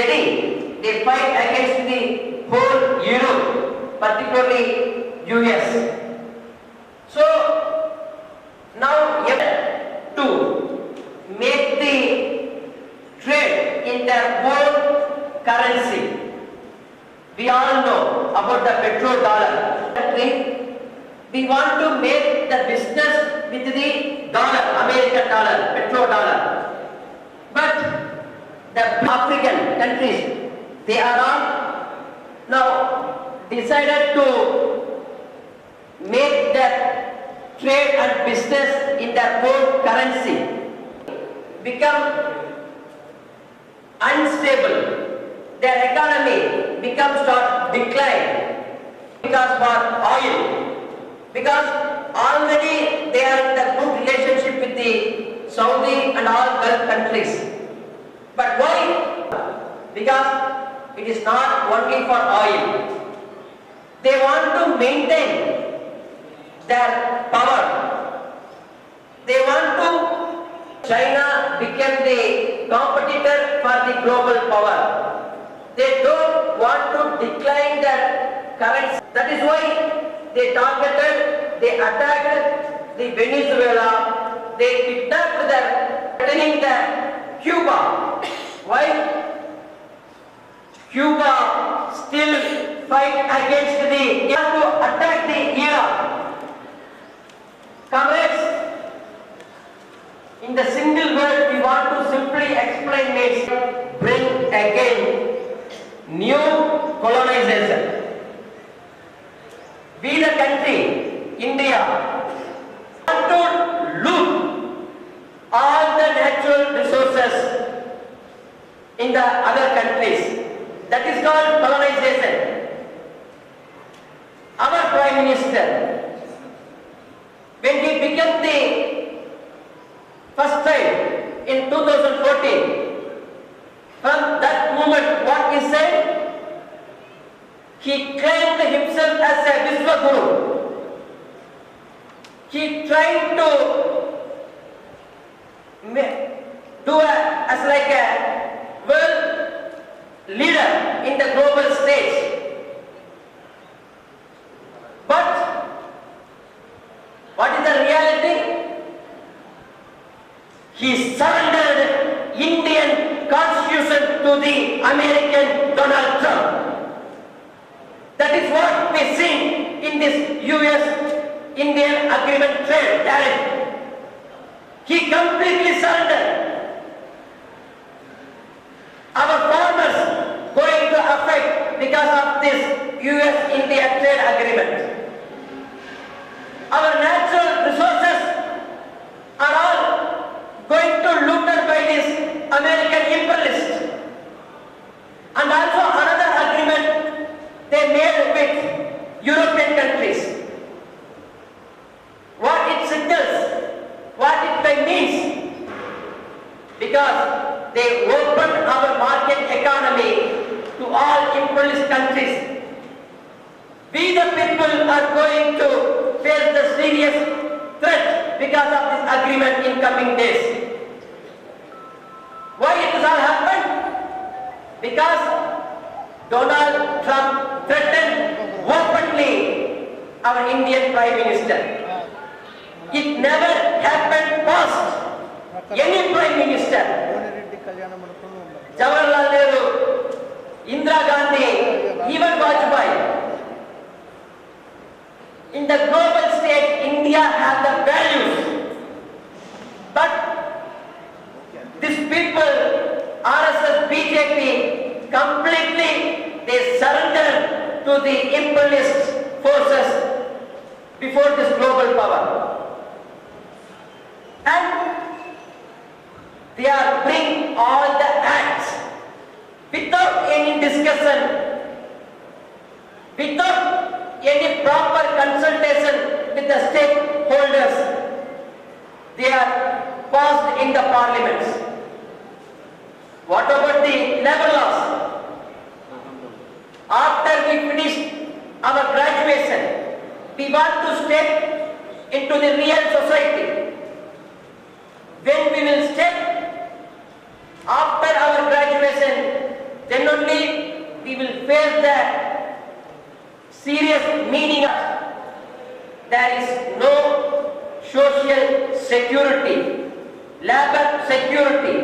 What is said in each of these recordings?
steady. They fight against the whole Europe, particularly US. So now to make the trade in their own currency. We all know about the petrodollar. We want to make the business with the dollar, American dollar, petrodollar. But the African countries, they are all now decided to make their trade and business in their own currency, become unstable. Their economy becomes start decline because for oil. Because already they are in the good relationship with the Saudi and all Gulf countries. But why? Because it is not only for oil. They want to maintain their power. They want to. China became the competitor for the global power. They don't want to decline their currency. That is why they targeted, they attacked the Venezuela, they kidnapped them, threatening the Cuba. Why? Cuba still fight against the, to attack the Iraq. Comrades, in the single word we want to simply explain this, bring again new colonization. We the country, India, want to loot all the natural resources in the other countries. That is called colonization. Our Prime Minister, when he became the first time in 2014, from that moment what he said, he claimed himself as a Vishwaguru. He tried to do as like a world leader in the global stage. But what is the reality? He surrendered Indian constitution to the American Donald Trump. That is what we see in this US-Indian agreement trade tariff. He completely surrendered. Our farmers going to affect because of this US-India trade agreement. Our natural resources are all going to looted by this American imperialist. And also another agreement they made with European countries. What it signals, what it means, because they open our market economy to all imperialist countries. We the people are going to face the serious threat because of this agreement in coming days. Why it has all happened? Because Donald Trump threatened openly our Indian Prime Minister. It never happened past any Prime Minister. Jawaharlal Nehru, Indira Gandhi, even Vajpayee. In the global stage, India has the values. But these people, RSS, BJP, completely they surrender to the imperialist forces before this global power. And they are bringing all the acts without any discussion, without any proper consultation with the stakeholders. They are passed in the parliaments. What about the labor laws? After we finish our graduation, we want to step into the real society. When we will step after our graduation, then only we will face the serious meaning of there is no social security, labor security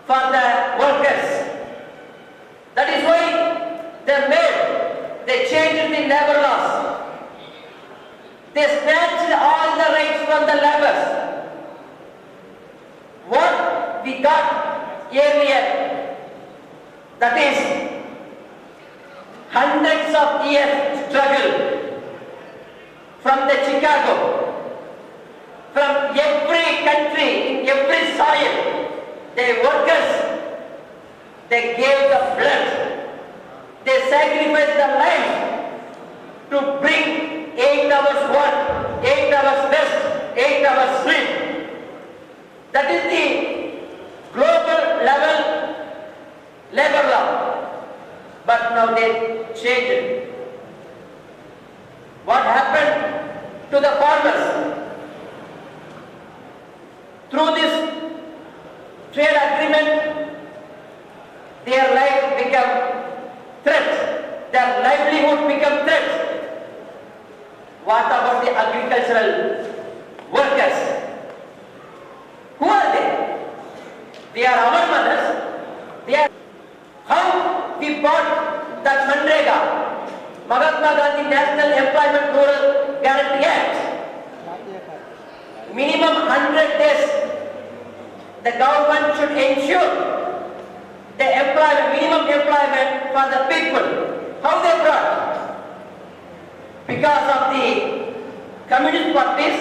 for the workers. That is why they changed the labor laws. They snatched all the rights from the laborers. What we got earlier, that is hundreds of years struggle from the Chicago, from every country, in every soil, the workers, they gave the blood, they sacrificed their life to bring 8 hours work, 8 hours rest, 8 hours sleep. That is the global level labor law. But now they changed it. What happened to the farmers? Through this trade agreement, their life become threat. Their livelihood become threat. What about the agricultural workers? Who are they? They are our mothers. They are. How we bought that Manrega, Mahatma Gandhi National Employment Rural Guarantee Act. Minimum 100 days, the government should ensure the minimum employment for the people. How they brought? Because of the communist parties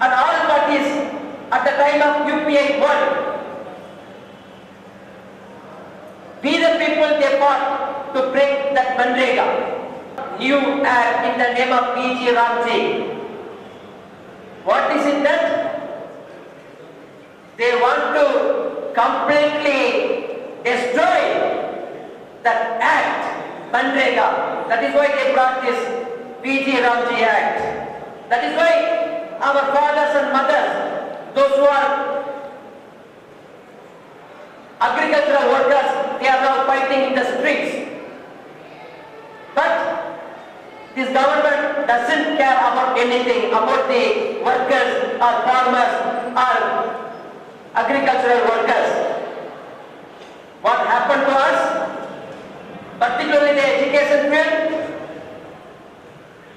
and all parties at the time of UPA won. We the people, they fought to break that Manrega. New act in the name of P.G. Ramji. What is it that? They want to completely destroy that act, Manrega. That is why they brought this P.G. Ramji Act. That is why our fathers and mothers, those who are agricultural workers, they are now fighting in the streets. But this government doesn't care about anything, about the workers or farmers or agricultural workers. What happened to us, particularly the education field?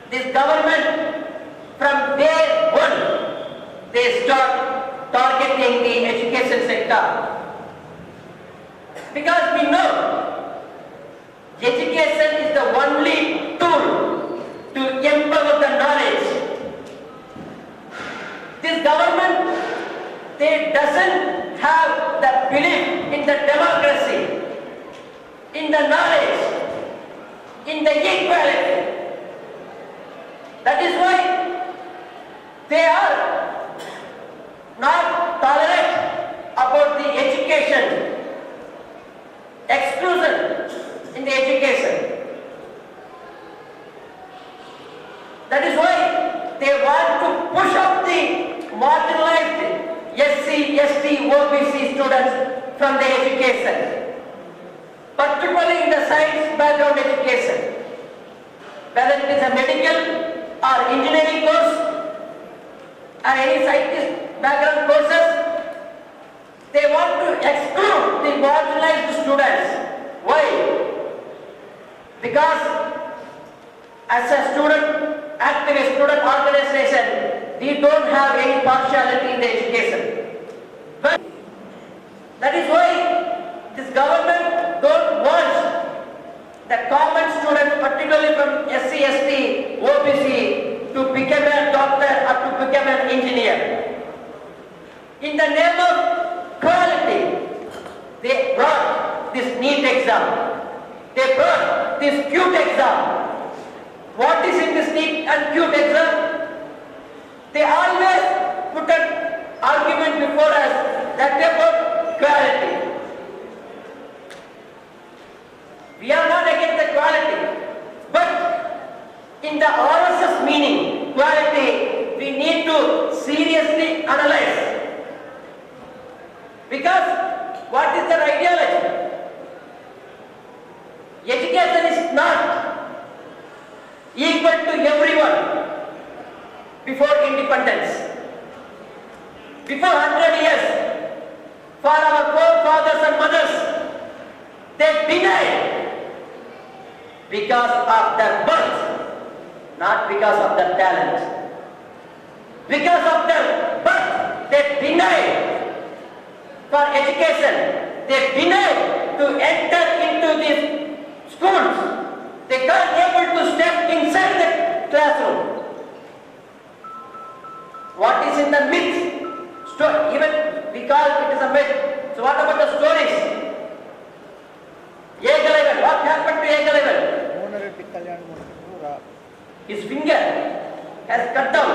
This government, from day one, they start targeting the education sector. Because we know education is the only tool to empower the knowledge. This government, they doesn't have the belief in the democracy, in the knowledge, in the equality. That is why they are not tolerant about the education, exclusion in the education. That is why they want to push up the marginalized SC, ST, OBC students from the education, particularly in the science background education. Whether it is a medical or engineering course or any scientist background courses, they want to exclude the marginalized students. Why? Because as a student activist, student organization, we don't have any partiality in the education. But that is why this government don't want the common students, particularly from SC, ST, OBC, to become a doctor or to become an engineer. In the name of quality, they brought this NEET exam. They brought this CUET exam. What is in this NEET and CUET exam? They always put an argument before us that about quality. We are not against the quality, but in the RSS meaning, quality, we need to seriously analyze. Because what is their ideology? denied because of their birth, not because of their talent. Because of their birth, they denied for education. They denied to enter into these schools. They can't able to step inside the classroom. What is in the myth? Even we call it is a myth. So what about the stories? Egalavan. What happened to Egalavan? His finger has cut down.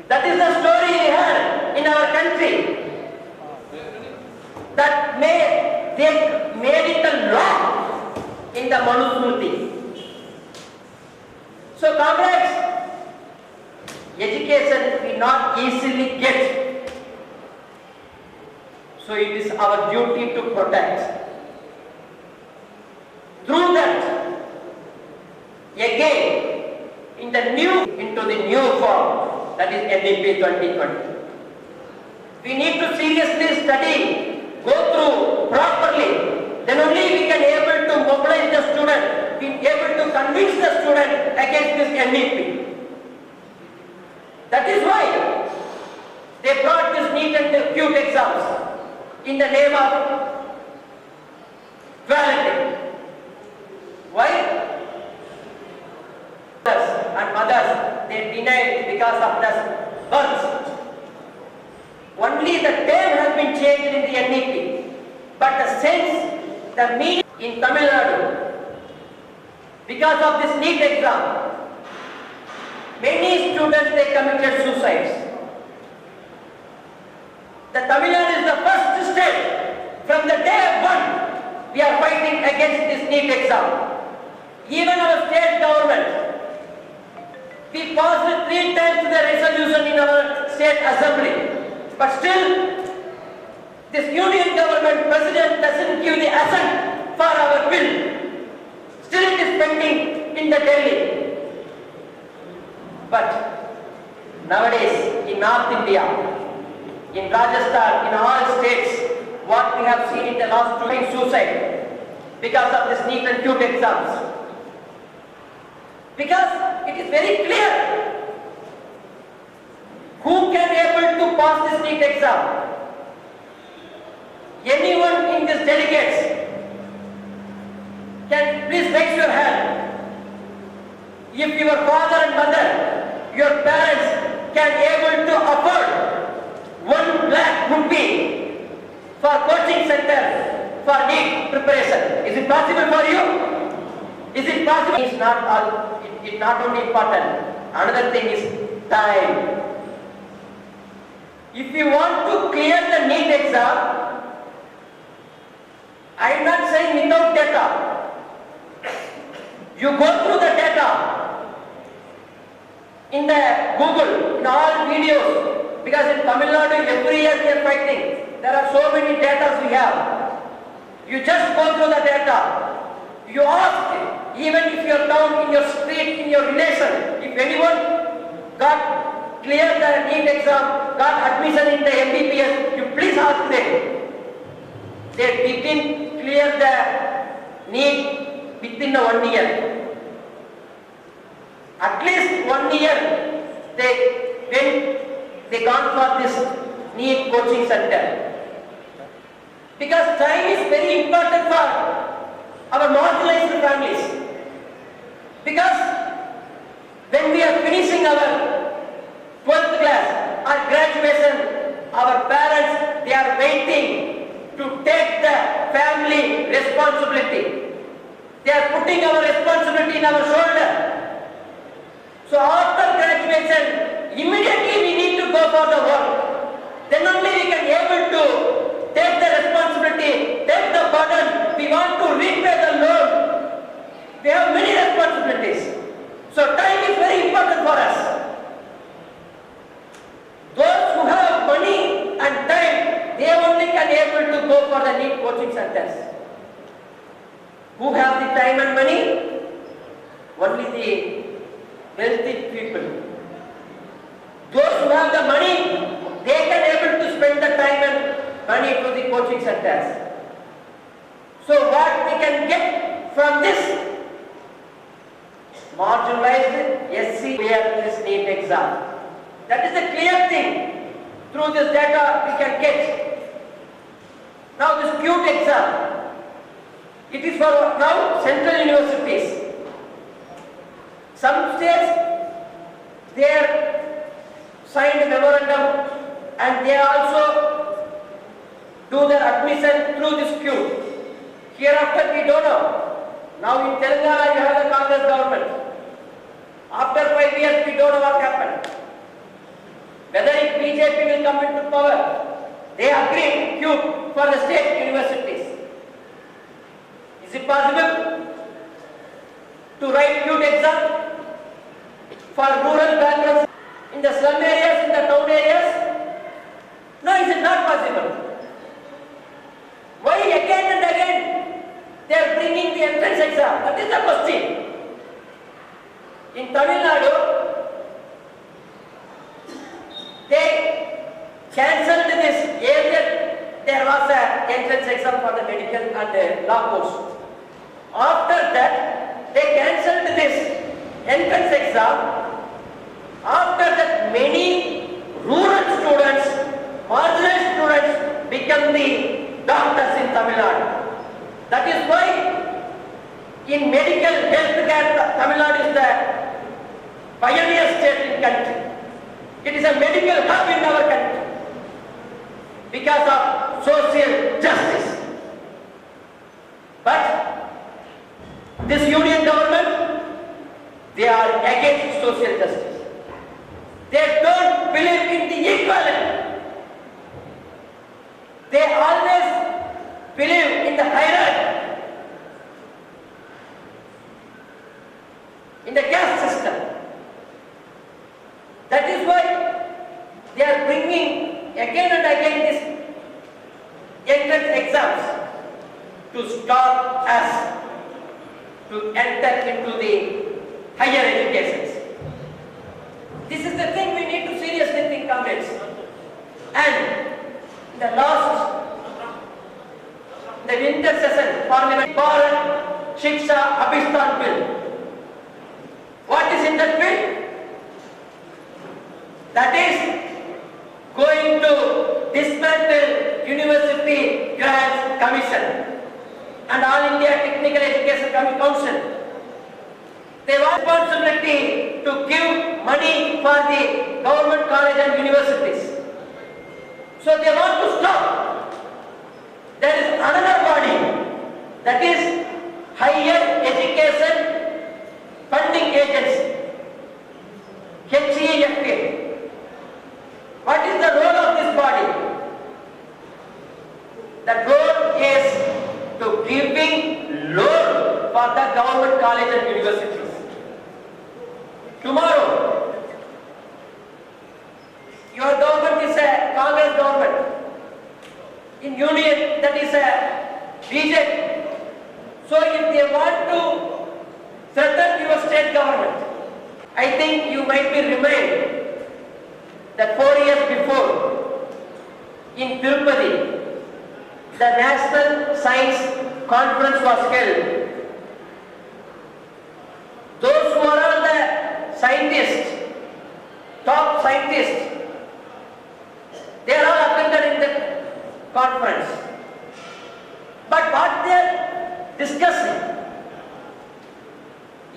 That is the story we had in our country. That they made it a law in the Manusmriti. So comrades, education we not easily get. So it is our duty to protect. Through that, again, into the new form, that is NEP 2020. We need to seriously study, go through properly. Then only we can able to mobilize the student, be able to convince the student against this NEP. That is why they brought this NEET and CUET exams in the name of equality. Why? And mothers, they denied because of the births. Only the term has been changed in the NEP, but the sense, the meaning in Tamil Nadu, because of this NEET exam, many students they committed suicides. The Tamil Nadu is the first state. From the day one, we are fighting against this NEET exam. Even our state government, we passed 3 times the resolution in our state assembly, but still this union government president doesn't give the assent for our bill. Still it is pending in the Delhi. But nowadays in North India, in Rajasthan, in all states, what we have seen in the last 2 years, suicide because of this NEET and CUET exams. Because it is very clear who can able to pass this NEET exam. Anyone in this delegates can please raise your hand. If your father and mother, your parents can able to afford 1 lakh rupee for coaching center for NEET preparation, is it possible for you? Is it possible? It's not only important. Another thing is time. If you want to clear the NEET exam, I am not saying without data. You go through the data in the Google, in all videos, because in Tamil Nadu every year we are fighting. There are so many data we have. You just go through the data. You ask, even if you are down in your street, in your relation, if anyone got cleared the NEET exam, got admission in the MBBS, you please ask them. They didn't clear the NEET within 1 year. At least 1 year they gone for this NEET coaching center. Because time is very important for our marginalized families. Because when we are finishing our 12th class or graduation, our parents, they are waiting to take the family responsibility. They are putting our responsibility in our shoulder. So after graduation, immediately we need to go for the work. Then only we can able to take the responsibility, take the burden. We want to repay the loan. We have many responsibilities. So time is very important for us. Those who have money and time, they only can able to go for the NEET coaching centers. Who have the time and money? Only the wealthy people. Those who have the money, they can able to spend the time and money to the coaching centers. So what we can get from this? Marginalized SC clear this NEET exam. That is a clear thing. Through this data we can get. Now this CUTE exam, it is for now central universities. Some states, they are signed a memorandum and they also do their admission through this CUTE. Hereafter we don't know. Now in Telangana you have the Congress government. After 5 years we don't know what happened. Whether if BJP will come into power, they agreed CUTE for the state universities. Is it possible to write CUTE exam for rural backgrounds in the slum areas, in the town areas? No, it is not possible. Why again and again they are bringing the entrance exam? That is the question. In Tamil Nadu, they cancelled this. Earlier there was an entrance exam for the medical and law course. After that, they cancelled this entrance exam. After that, many rural students, marginalized students become the doctors in Tamil Nadu. That is why in medical healthcare, Tamil Nadu is the pioneer state in country. It is a medical hub in our country because of social justice. But this union government, they are against social justice. They don't believe in the equality. They always believe in the hierarchy, in the caste system. That is why they are bringing again and again this entrance exams to stop us to enter into the higher educations. This is the thing we need to seriously think, comrades. And the winter session, Parliament Bharat Shiksha Abhistan Bill. What is in that bill? That is going to dismantle University Grants Commission and All India Technical Education Council. They want responsibility to give money for the government college and universities. So they want to stop. There is another body, that is Higher Education Funding Agency, HEFA. What is the role of this body? The role is to giving loan for the government college and universities. Tomorrow, your government is a Congress government. In union, that is a BJP. So if they want to threaten your state government, I think you might be reminded that 4 years before, in Tirupati, the National Science Conference was held. Those who are all the scientists, top scientists, they are all attended in the conference. But what they are discussing,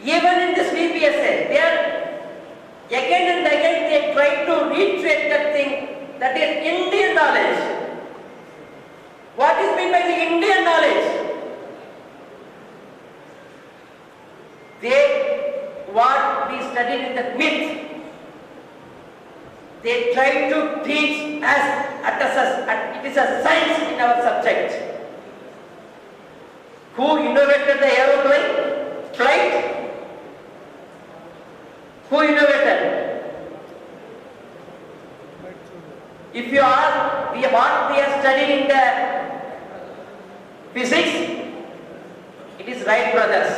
even in this VPSA, they are again and again they try to reiterate that thing, that is Indian knowledge. What is meant by the Indian knowledge? What we studied in the myth, they try to teach us it is a science in our subject. Who innovated the aeroplane? Flight? Who innovated? If you ask what we are studying in the physics, it is Wright brothers.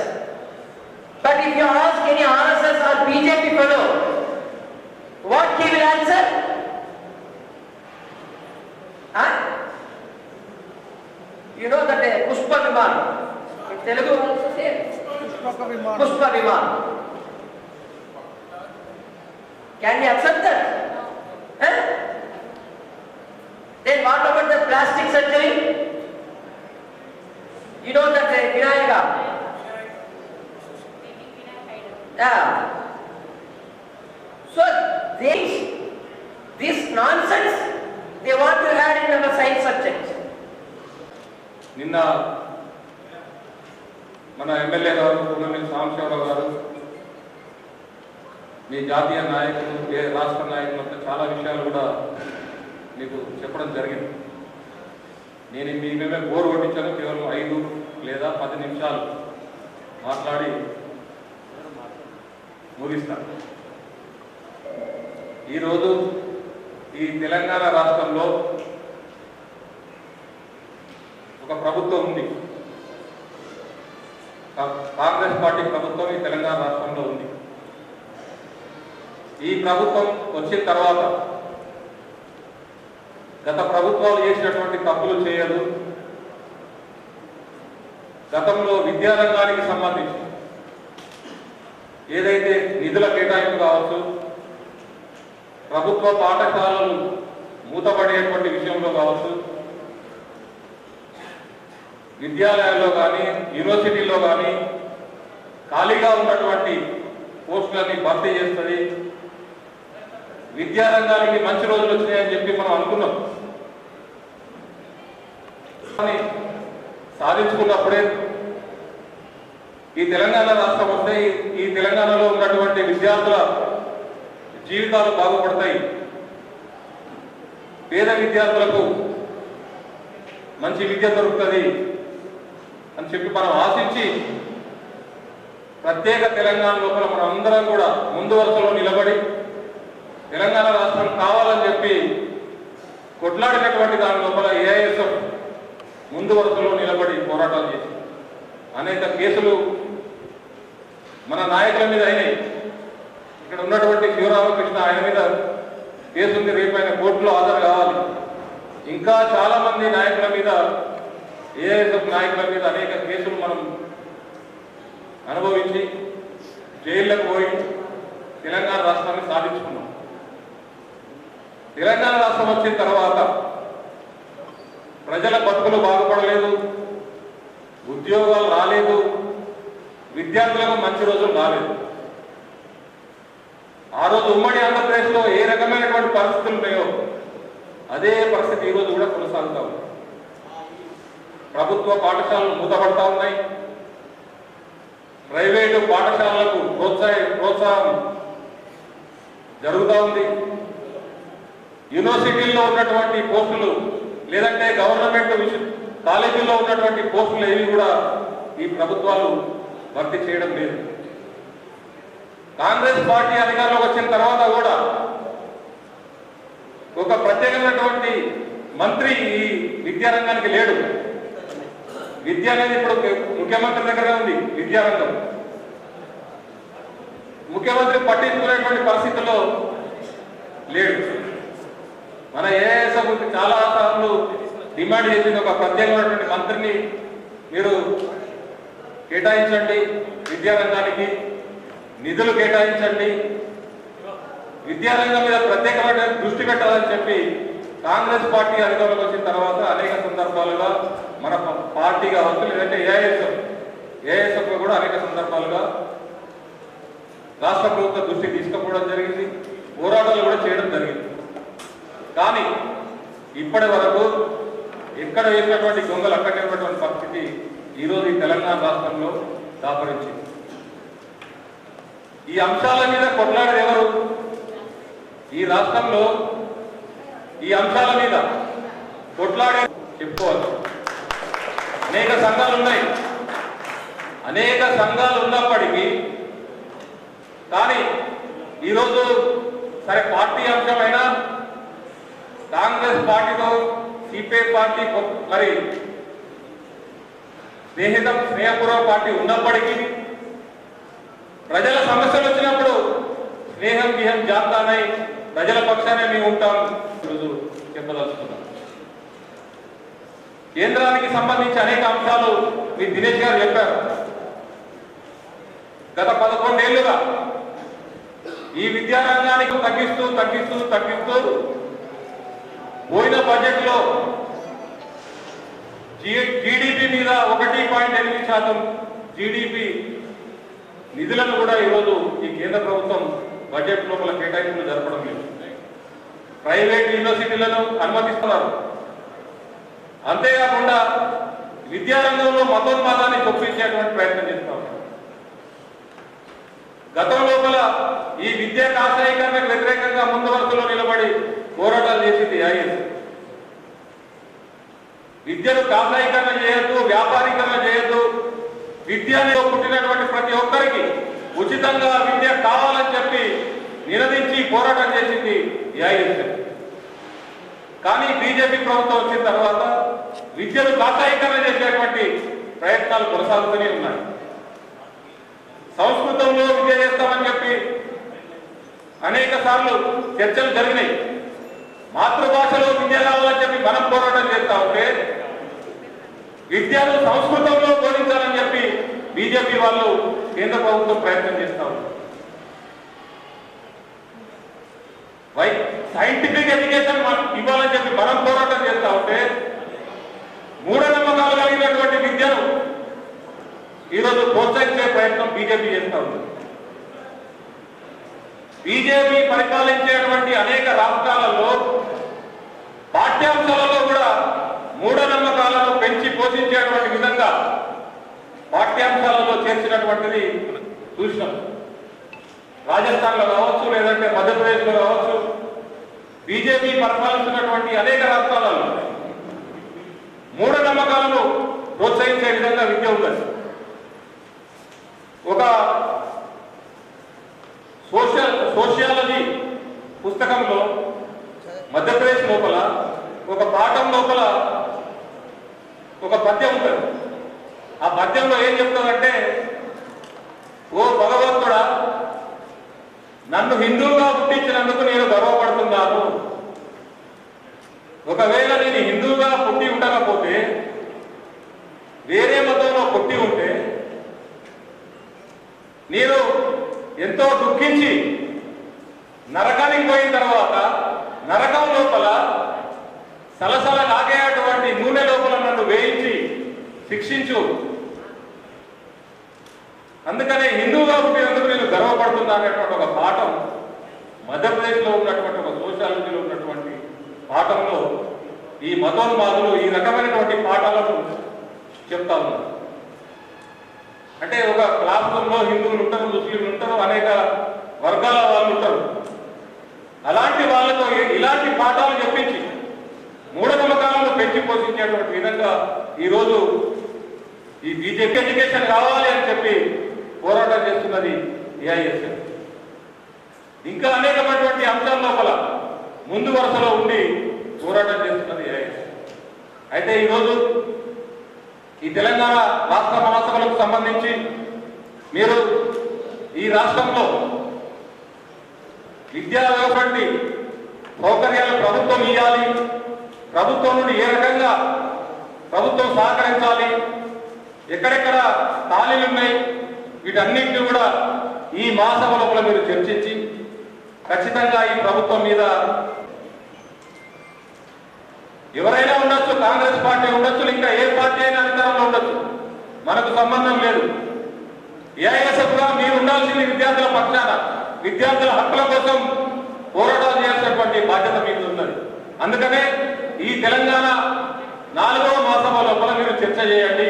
But if you ask any RSS or BJP fellow, what he will answer? You know that Pushpa Viman. In Telugu also same. Pushpa Viman. Can we accept that? Eh? Then what about the plastic surgery? You know that Vinayaka. Yeah. So this nonsense they want to add in our science subject. నిన్న మన MLA గారు పూర్ణమిల్లి సాంబశివరావు గారు మీ జాతీయ నాయకులు రాష్ట్ర నాయకులంతా చాలా విషయాలు కూడా మీకు చెప్పడం జరిగింది. నేను మీ మేమే బోర్ కొట్టించాను. కేవలం 5 లేదా 10 నిమిషాలు మాట్లాడి ముగిస్తాను. ఈరోజు ఈ తెలంగాణ రాష్ట్రంలో ఒక ప్రభుత్వం ఉంది. కాంగ్రెస్ పార్టీ ప్రభుత్వం ఈ తెలంగాణ రాష్ట్రంలో ఉంది. ఈ ప్రభుత్వం వచ్చిన తర్వాత గత ప్రభుత్వాలు చేసినటువంటి తప్పులు చేయదు. గతంలో విద్యారంగానికి సంబంధించి ఏదైతే నిధుల కేటాయింపు కావచ్చు, ప్రభుత్వ పాఠశాలలు మూతపడేటువంటి విషయంలో కావచ్చు, విద్యాలయాల్లో కానీ యూనివర్సిటీల్లో కానీ ఖాళీగా ఉన్నటువంటి పోస్టులన్నీ భర్తీ చేస్తుంది. విద్యారంగానికి మంచి రోజులు వచ్చినాయని చెప్పి మనం అనుకున్నాం. సాధించుకున్నప్పుడే ఈ తెలంగాణ రాష్ట్రం వస్తే ఈ తెలంగాణలో ఉన్నటువంటి విద్యార్థుల జీవితాలు బాగుపడతాయి. పేద విద్యార్థులకు మంచి విద్య దొరుకుతుంది అని చెప్పి మనం ఆశించి ప్రత్యేక తెలంగాణ లోపల మనం అందరం కూడా ముందు వరుసలో నిలబడి తెలంగాణ రాష్ట్రం కావాలని చెప్పి కొట్లాడినటువంటి దాని లోపల ఏఐఎస్ఎఫ్ ముందు వరుసలో నిలబడి పోరాటాలు చేసి అనేక కేసులు మన నాయకుల మీద అయినాయి. ఇక్కడ ఉన్నటువంటి శివరామకృష్ణ ఆయన మీద కేసు ఉంది. రేపు ఆయన కోర్టులో హాజరు కావాలి. ఇంకా చాలా మంది నాయకుల మీద ఏఐఎస్ఎఫ్ నాయకుల మీద అనేక కేసులు మనం అనుభవించి జైళ్ళకు పోయి తెలంగాణ రాష్ట్రాన్ని సాధించుకున్నాం. తెలంగాణ రాష్ట్రం వచ్చిన తర్వాత ప్రజల బతుకులు బాగుపడలేదు, ఉద్యోగాలు రాలేదు, విద్యార్థులకు మంచి రోజులు రాలేదు. ఆ రోజు ఉమ్మడి ఆంధ్రప్రదేశ్లో ఏ రకమైనటువంటి పరిస్థితులు ఉన్నాయో అదే పరిస్థితి ఈరోజు కూడా కొనసాగుతా ఉంది. ప్రభుత్వ పాఠశాలలు మూతపడతా ఉన్నాయి. ప్రైవేటు పాఠశాలలకు ప్రోత్సాహం జరుగుతూ ఉంది. యూనివర్సిటీల్లో ఉన్నటువంటి పోస్టులు లేదంటే గవర్నమెంట్ కాలేజీల్లో ఉన్నటువంటి పోస్టులు ఏవి కూడా ఈ ప్రభుత్వాలు భర్తీ చేయడం లేదు. కాంగ్రెస్ పార్టీ అధికారంలోకి వచ్చిన తర్వాత కూడా ఒక ప్రత్యేకమైనటువంటి మంత్రి ఈ విద్యారంగానికి లేడు. విద్య అనేది ఇప్పుడు ముఖ్యమంత్రి దగ్గర ఉంది. విద్యారంగం ముఖ్యమంత్రి పట్టించుకునేటువంటి పరిస్థితుల్లో లేడు. మన ఏఐఎస్ఎఫ్ చాలా సార్లు డిమాండ్ చేసింది, ఒక ప్రత్యేకమైనటువంటి మంత్రిని మీరు కేటాయించండి, విద్యారంగానికి నిధులు కేటాయించండి, విద్యారంగం మీద ప్రత్యేకమైన దృష్టి పెట్టాలని చెప్పి కాంగ్రెస్ పార్టీ అధికారంలోకి వచ్చిన తర్వాత అనేక సందర్భాలుగా మన పార్టీ కావచ్చు లేదంటే ఏఐఎస్ఎఫ్ కూడా అనేక సందర్భాలుగా రాష్ట్ర ప్రభుత్వ దృష్టికి తీసుకుపోవడం జరిగింది. పోరాటాలు కూడా చేయడం జరిగింది. కానీ ఇప్పటి వరకు ఎక్కడ వేసినటువంటి దొంగలు అక్కడే ఉన్నటువంటి పరిస్థితి ఈరోజు ఈ తెలంగాణ రాష్ట్రంలో దాపరించింది. ఈ అంశాల మీద కొట్లాడేది ఎవరు? ఈ రాష్ట్రంలో ఈ అంశాల మీద కొట్లాడే చెప్పుకోవాలి. అనేక సంఘాలు ఉన్నాయి. అనేక సంఘాలు ఉన్నప్పటికీ కానీ ఈరోజు సరే పార్టీ అంశమైనా కాంగ్రెస్ పార్టీతో సిపిఐ పార్టీ మరి స్నేహపూర్వ పార్టీ ఉన్నప్పటికీ ప్రజల సమస్యలు వచ్చినప్పుడు స్నేహం విహం జాతానై ప్రజల పక్షానే మేము ఉంటాం ఈరోజు చెప్పదలుచుకున్నాం. కేంద్రానికి సంబంధించి అనేక అంశాలు మీ దినేష్ గారు చెప్పారు. గత 11 ఏళ్లుగా ఈ విద్యారంగానికి తగ్గిస్తూ పోయిన బడ్జెట్లో జీడిపి మీద 1.8% జీడిపి నిధులను కూడా ఈరోజు ఈ కేంద్ర ప్రభుత్వం బడ్జెట్ లోపల కేటాయింపులు జరపడం లేదు. ప్రైవేట్ యూనివర్సిటీలను అనుమతిస్తున్నారు. అంతేకాకుండా విద్యారంగంలో మతోన్మాదాన్ని చొప్పించేటువంటి ప్రయత్నం చేస్తా ఉన్నారు. గతం లోపల ఈ విద్యా కాషాయీకరణకు వ్యతిరేకంగా ముందు వరుసలో నిలబడి పోరాటాలు చేసింది ఐఎస్. విద్యను కాషాయీకరణ చేయొద్దు, వ్యాపారీకరణ చేయొద్దు, విద్యలో పుట్టినటువంటి ప్రతి ఒక్కరికి ఉచితంగా విద్య కావాలని చెప్పి నినదించి పోరాటం చేసింది ఐఎస్. కానీ బీజేపీ ప్రభుత్వం వచ్చిన తర్వాత విద్యను కాషాయీకరణ చేసేటువంటి ప్రయత్నాలు కొనసాగుతూనే ఉన్నాయి. సంస్కృతంలో విద్య చేస్తామని చెప్పి అనేక సార్లు చర్చలు జరిగినాయి. మాతృభాషలో విద్య కావాలని చెప్పి మనం పోరాటం చేస్తా ఉంటే విద్యను సంస్కృతంలో బోధించాలని చెప్పి బీజేపీ వాళ్ళు కేంద్ర ప్రభుత్వం ప్రయత్నం చేస్తా ఉన్నారు. సైంటిఫిక్ ఎడ్యుకేషన్ ఇవ్వాలని చెప్పి మనం పోరాటం చేస్తా ఉంటే మూఢనమ్మకాలు కలిగినటువంటి విద్యను ఈరోజు ప్రోత్సహించే ప్రయత్నం బీజేపీ చేస్తా ఉంది. బీజేపీ పరిపాలించేటువంటి అనేక రాష్ట్రాలలో పాఠ్యాంశాలలో కూడా మూఢనమ్మకాలను పెంచి పోషించేటువంటి విధంగా పాఠ్యాంశాలలో చేర్చినటువంటిది చూసినాం. రాజస్థాన్లో కావచ్చు, లేదంటే మధ్యప్రదేశ్లో కావచ్చు, బీజేపీ పరిపాలిస్తున్నటువంటి అనేక రాష్ట్రాలలో మూఢనమ్మకాలను ప్రోత్సహించే విధంగా విద్య ఉన్నది. ఒక సోషియాలజీ పుస్తకంలో మధ్యప్రదేశ్ లోపల ఒక పాఠం లోపల ఒక పద్యం ఉంటుంది. ఆ పద్యంలో ఏం చెప్తుందంటే, ఓ భగవంతుడా, నన్ను హిందువుగా పుట్టించినందుకు నేను గర్వపడుతున్నాను. ఒకవేళ నేను హిందువుగా పుట్టి ఉండకపోతే, వేరే మతంలో పుట్టి ఉంటే నేను ఎంతో దుఃఖించి నరకానికి పోయిన తర్వాత నరకం లోపల సలసల కాగేటువంటి నూనె లోపల నన్ను వేయించి శిక్షించు. అందుకనే హిందువుగా పుట్టినందుకు నేను గర్వపడుతున్నా అనేటువంటి ఒక పాఠం మధ్యప్రదేశ్లో ఉన్నటువంటి ఒక సోషాలజీలో ఉన్నటువంటి పాఠంలో ఈ మతోన్మాదులు ఈ రకమైనటువంటి పాఠాలను చెప్తా ఉన్నారు. అంటే ఒక క్లాస్ రూమ్లో హిందువులు ఉంటారు, ముస్లింలు ఉంటారు, అనేక వర్గాల వాళ్ళు ఉంటారు. అలాంటి వాళ్ళతో ఇలాంటి పాఠాలు చెప్పించి మూఢనమ్మకాలను పెంచి పోషించేటువంటి విధంగా ఈరోజు ఈ బీజేపీ ఎడ్యుకేషన్ కావాలి అని చెప్పి పోరాటం చేస్తున్నది ఏఐఎస్ఎఫ్. ఇంకా అనేకమైనటువంటి అంశాల లోపల ముందు వరుసలో ఉండి పోరాటం చేస్తున్నది ఏఐఎస్ఎఫ్. అయితే ఈరోజు ఈ తెలంగాణ రాష్ట్ర మహాసభలకు సంబంధించి మీరు ఈ రాష్ట్రంలో విద్యా వ్యవస్థ సౌకర్యాలు ప్రభుత్వం ఇవ్వాలి, ప్రభుత్వం నుండి ఏ రకంగా ప్రభుత్వం సహకరించాలి, ఎక్కడెక్కడ ఖాళీలు ఉన్నాయి, వీటన్నింటినీ కూడా ఈ మహాసభ లోపల మీరు చర్చించి ఖచ్చితంగా ఈ ప్రభుత్వం మీద ఎవరైనా ఉండొచ్చు, కాంగ్రెస్ పార్టీ ఉండొచ్చు, ఇంకా ఏ పార్టీ అయినా అధికారంలో ఉండొచ్చు, మనకు సంబంధం లేదు. ఏఐఎస్ఎఫ్ గా మీరు ఉండాల్సింది విద్యార్థుల పక్షాన, విద్యార్థుల హక్కుల కోసం పోరాటాలు చేయాల్సినటువంటి బాధ్యత మీకు ఉన్నది. అందుకనే ఈ తెలంగాణ 4వ మహాసభ లోపల మీరు చర్చ చేయండి,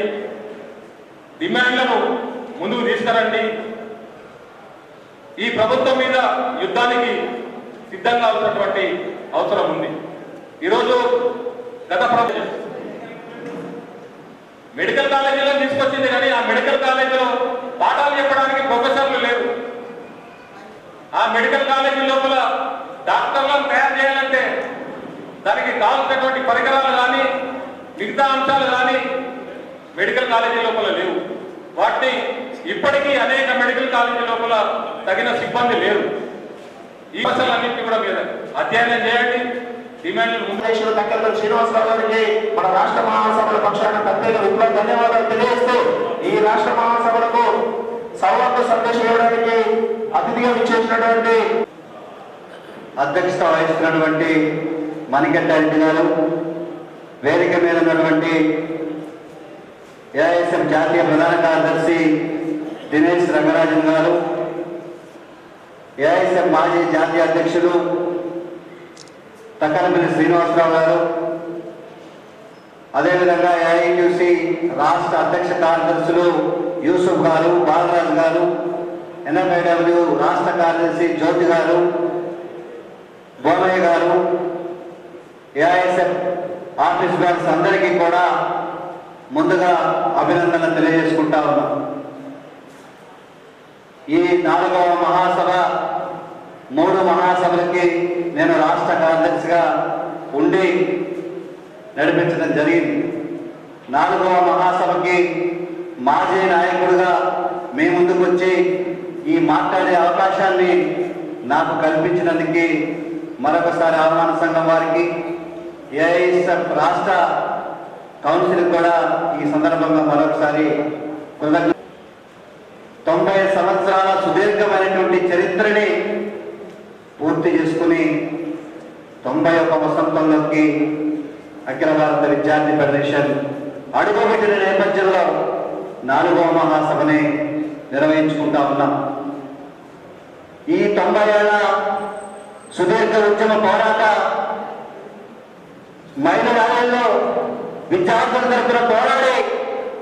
డిమాండ్లను ముందుకు తీసుకురండి, ఈ ప్రభుత్వం మీద యుద్ధానికి సిద్ధంగా ఉన్నటువంటి అవసరం ఉంది. ఈరోజు గత ప్రభుత్వం మెడికల్ కాలేజీలో తీసుకొచ్చింది, కానీ ఆ మెడికల్ కాలేజీలో పాఠాలు చెప్పడానికి ప్రొఫెసర్లు లేరు. ఆ మెడికల్ కాలేజీ లోపల డాక్టర్లను తయారు చేయాలంటే దానికి కావాల్సినటువంటి పరికరాలు కానీ మిగతా అంశాలు కానీ మెడికల్ కాలేజీ లోపల లేవు. వాటిని ఇప్పటికీ అనేక మెడికల్ కాలేజీ లోపల తగిన సిబ్బంది లేరు. ఈ సమస్యలన్నింటినీ కూడా మీరు అధ్యయనం చేయండి, డిమాండ్లను ముందు అధ్యక్షులు తక్కెళ్ళ శ్రీనివాసరావు గారికి మన రాష్ట్ర మహాసభల పక్షాన ప్రత్యేక విప్లవ ధన్యవాదాలు తెలియజేస్తూ ఈ రాష్ట్ర మహాసభలకు సౌరభ సందేశం ఇవ్వడానికి అతిథిగా విచ్చేసినటువంటి అధ్యక్షత వహిస్తున్నటువంటి మణికంఠ రెడ్డి గారు, వేదిక మీద ఉన్నటువంటి ఏఐఎస్ఎఫ్ జాతీయ ప్రధాన కార్యదర్శి దినేష్ రంగరాజన్ గారు, ఏఐఎస్ఎఫ్ మాజీ జాతీయ అధ్యక్షులు తక్కనపల్లి శ్రీనివాసరావు గారు, అదేవిధంగా ఏఐక్యూసీ రాష్ట్ర అధ్యక్ష కార్యదర్శులు యూసుఫ్ గారు, బాలరాజు గారు, ఎన్ఎంఐడబ్ల్యూ రాష్ట్ర కార్యదర్శి జ్యోతి గారు, బోమయ్య గారు, ఏఐఎస్ఎఫ్ ఆఫీస్ మెంబర్స్ అందరికీ కూడా ముందుగా అభినందనలు తెలియజేసుకుంటా ఉన్నాం. ఈ 4వ మహాసభ 3 మహాసభలకి నేను రాష్ట్ర కార్యదర్శిగా ఉండి నడిపించడం జరిగింది. 4వ మహాసభకి మాజీ నాయకుడిగా మీ ముందుకు వచ్చి ఈ మాట్లాడే అవకాశాన్ని నాకు కల్పించినందుకు మరొకసారి ఆహ్వాన సంఘం వారికి, ఏఐఎస్ఎఫ్ రాష్ట్ర కౌన్సిల్ కూడా ఈ సందర్భంగా మరొకసారి కృతజ్ఞత. 90 సంవత్సరాల సుదీర్ఘమైనటువంటి చరిత్రని పూర్తి చేసుకుని 91వ వసంతంలోకి అఖిల భారత విద్యార్థి ఫెడరేషన్ అడుగుపెట్టిన నేపథ్యంలో 4వ మహాసభని నిర్వహించుకుంటా ఉన్నాం. ఈ 90 ఏళ్ల సుదీర్ఘ ఉద్యమ పోరాట మైలురాళ్లలో విద్యార్థుల తరపున పోరాడి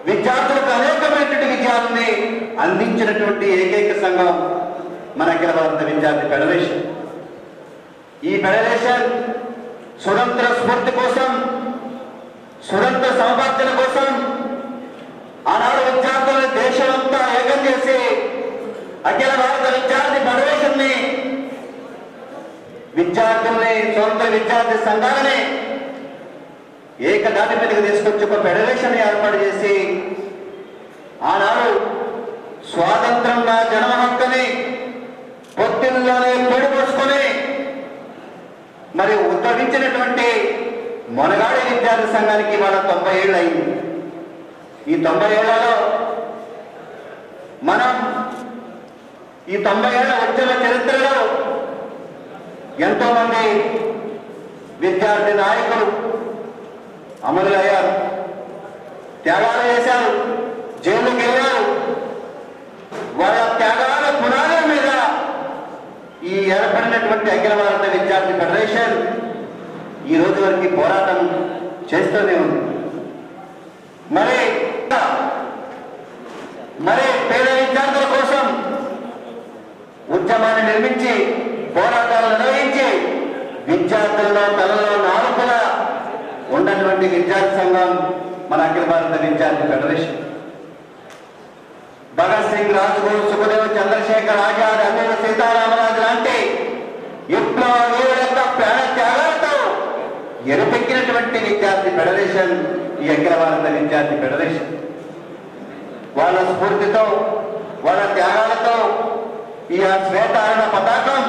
విద్యార్థులకు అనేకమైనటువంటి విజయాలని అందించినటువంటి ఏకైక సంఘం మన అఖిల భారత విద్యార్థి ఫెడరేషన్. ఈ ఫెడరేషన్ స్వతంత్ర స్ఫూర్తి కోసం, స్వతంత్ర సమాఖ్యల కోసం ఆనాడు విద్యార్థులను దేశమంతా ఏకం చేసి అఖిల భారత విద్యార్థి ఫెడరేషన్ ని, విద్యార్థుల్ని, స్వతంత్ర విద్యార్థి సంఘాలని ఏకదాటి మీదకి తీసుకొచ్చి ఒక ఫెడరేషన్ ఏర్పాటు చేసి ఆనాడు స్వాతంత్రంగా జన్మ హక్కుని పొత్తిల్లోనే పొడిపోసుకొని మరి ఉద్భవించినటువంటి మొనగాడి విద్యార్థి సంఘానికి మన 90 ఏళ్ళు అయింది. ఈ 90 ఏళ్లలో మనం ఈ 90 ఏళ్ల ఉద్యమ చరిత్రలో ఎంతో మంది విద్యార్థి నాయకులు అమరులయ్యారు, త్యాగాలు చేశారు, జైలుకి వెళ్ళారు. వాళ్ళ త్యాగాల పునాదుల మీద ఈ ఏర్పడినటువంటి అఖిల భారత విద్యార్థి ఫెడరేషన్ ఈ రోజు వరకు పోరాటం చేస్తూనే ఉంది. మరి పేద విద్యార్థుల కోసం ఉద్యమాన్ని నిర్మించి పోరాటాలు నిర్వహించి విద్యార్థుల్లో తలలో నాలుకలా ఉన్నటువంటి విద్యార్థి సంఘం మన అఖిల భారత విద్యార్థి ఫెడరేషన్. భగత్ సింగ్, రాజ్గురు, సుఖదేవ్, చంద్రశేఖర్ ఆజాద్, అమీర్ సీతారామరాజు లాంటి విప్లవ వీరుల యొక్క ప్రాణ త్యాగాలతో ఎరుపెక్కినటువంటి విద్యార్థి ఫెడరేషన్ ఈ అఖిల భారత విద్యార్థి ఫెడరేషన్. వాళ్ళ స్ఫూర్తితో, వాళ్ళ త్యాగాలతో ఈ శ్వేతారణ పతాకం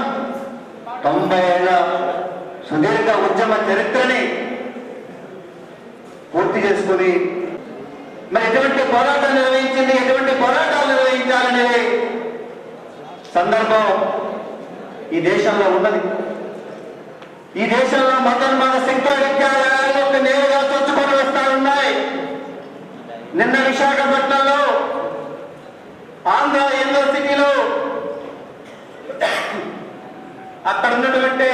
90 ఏళ్ల సుదీర్ఘ ఉద్యమ చరిత్రని పూర్తి చేసుకుని మరి ఎటువంటి పోరాటం నిర్వహించింది, ఎటువంటి పోరాటాలు నిర్వహించాలనేది సందర్భం ఈ దేశంలో ఉన్నది. ఈ దేశంలో మతోన్మాద శక్తుల విద్యాలయాలకు నేరుగా చొచ్చుకొని వస్తా ఉన్నాయి. నిన్న విశాఖపట్నంలో ఆంధ్ర యూనివర్సిటీలో అక్కడ ఉన్నటువంటి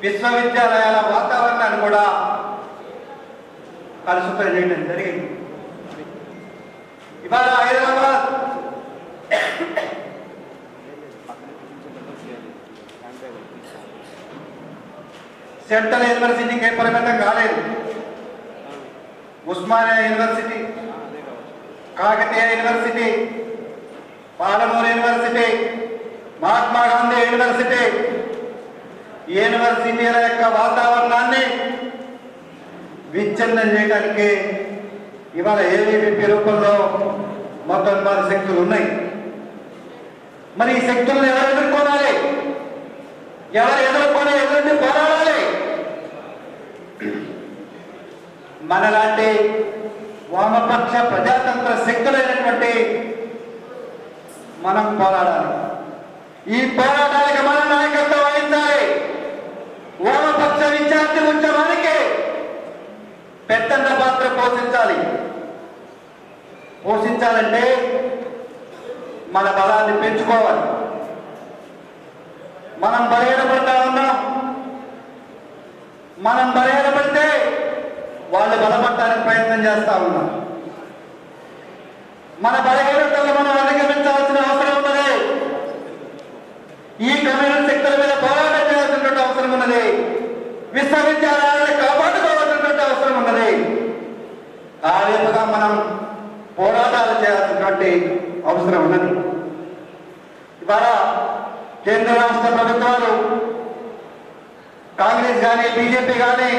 విశ్వవిద్యాలయాల వాతావరణాన్ని కూడా కలుషితం చేయడం జరిగింది. ఇవాళ హైదరాబాద్ సెంట్రల్ యూనివర్సిటీకి పరిమితం కాలేదు. Osmania university, Kakatiya university, Palamuru university, Mahatma Gandhi university, యూనివర్సిటీల యొక్క వాతావరణాన్ని విచ్ఛిన్నం చేయడానికి ఇవాళ ఏబీవీపీ రూపంలో మతోన్మాద శక్తులు ఉన్నాయి. మరి ఈ శక్తులను ఎవరు ఎదుర్కోవాలి, ఎవరు ఎదుర్కొని ఎదురుండి పోరాడాలి? మనలాంటి వామపక్ష ప్రజాతంత్ర శక్తులైనటువంటి మనం పోరాడాలి. ఈ పోరాటానికి మన నాయకత్వం వహించాలి. వామపక్ష విద్యార్థి ఉద్యమానికి పెద్దంత పాత్ర పోషించాలంటే మన బలాన్ని పెంచుకోవాలి. మనం బలహీనపడతా ఉన్నాం. మనం బలహీనపడితే వాళ్ళు బలపడటానికి ప్రయత్నం చేస్తా ఉన్నాం. మన బలహీనతలు మనం అధిగమించాల్సిన అవసరం ఉన్నది. ఈ కమ్యూనిస్ట్ శక్తుల మీద పోరాటం చేయాల్సినటువంటి అవసరం ఉన్నది. విశ్వవిద్యాలయాలను కాపాడుకోవాల్సినటువంటి అవసరం ఉన్నది. ఆ విధంగా మనం పోరాటాలు చేయాల్సినటువంటి అవసరం ఉన్నది. ఇవాళ కేంద్ర రాష్ట్ర ప్రభుత్వాలు కాంగ్రెస్ కానీ బీజేపీ కానీ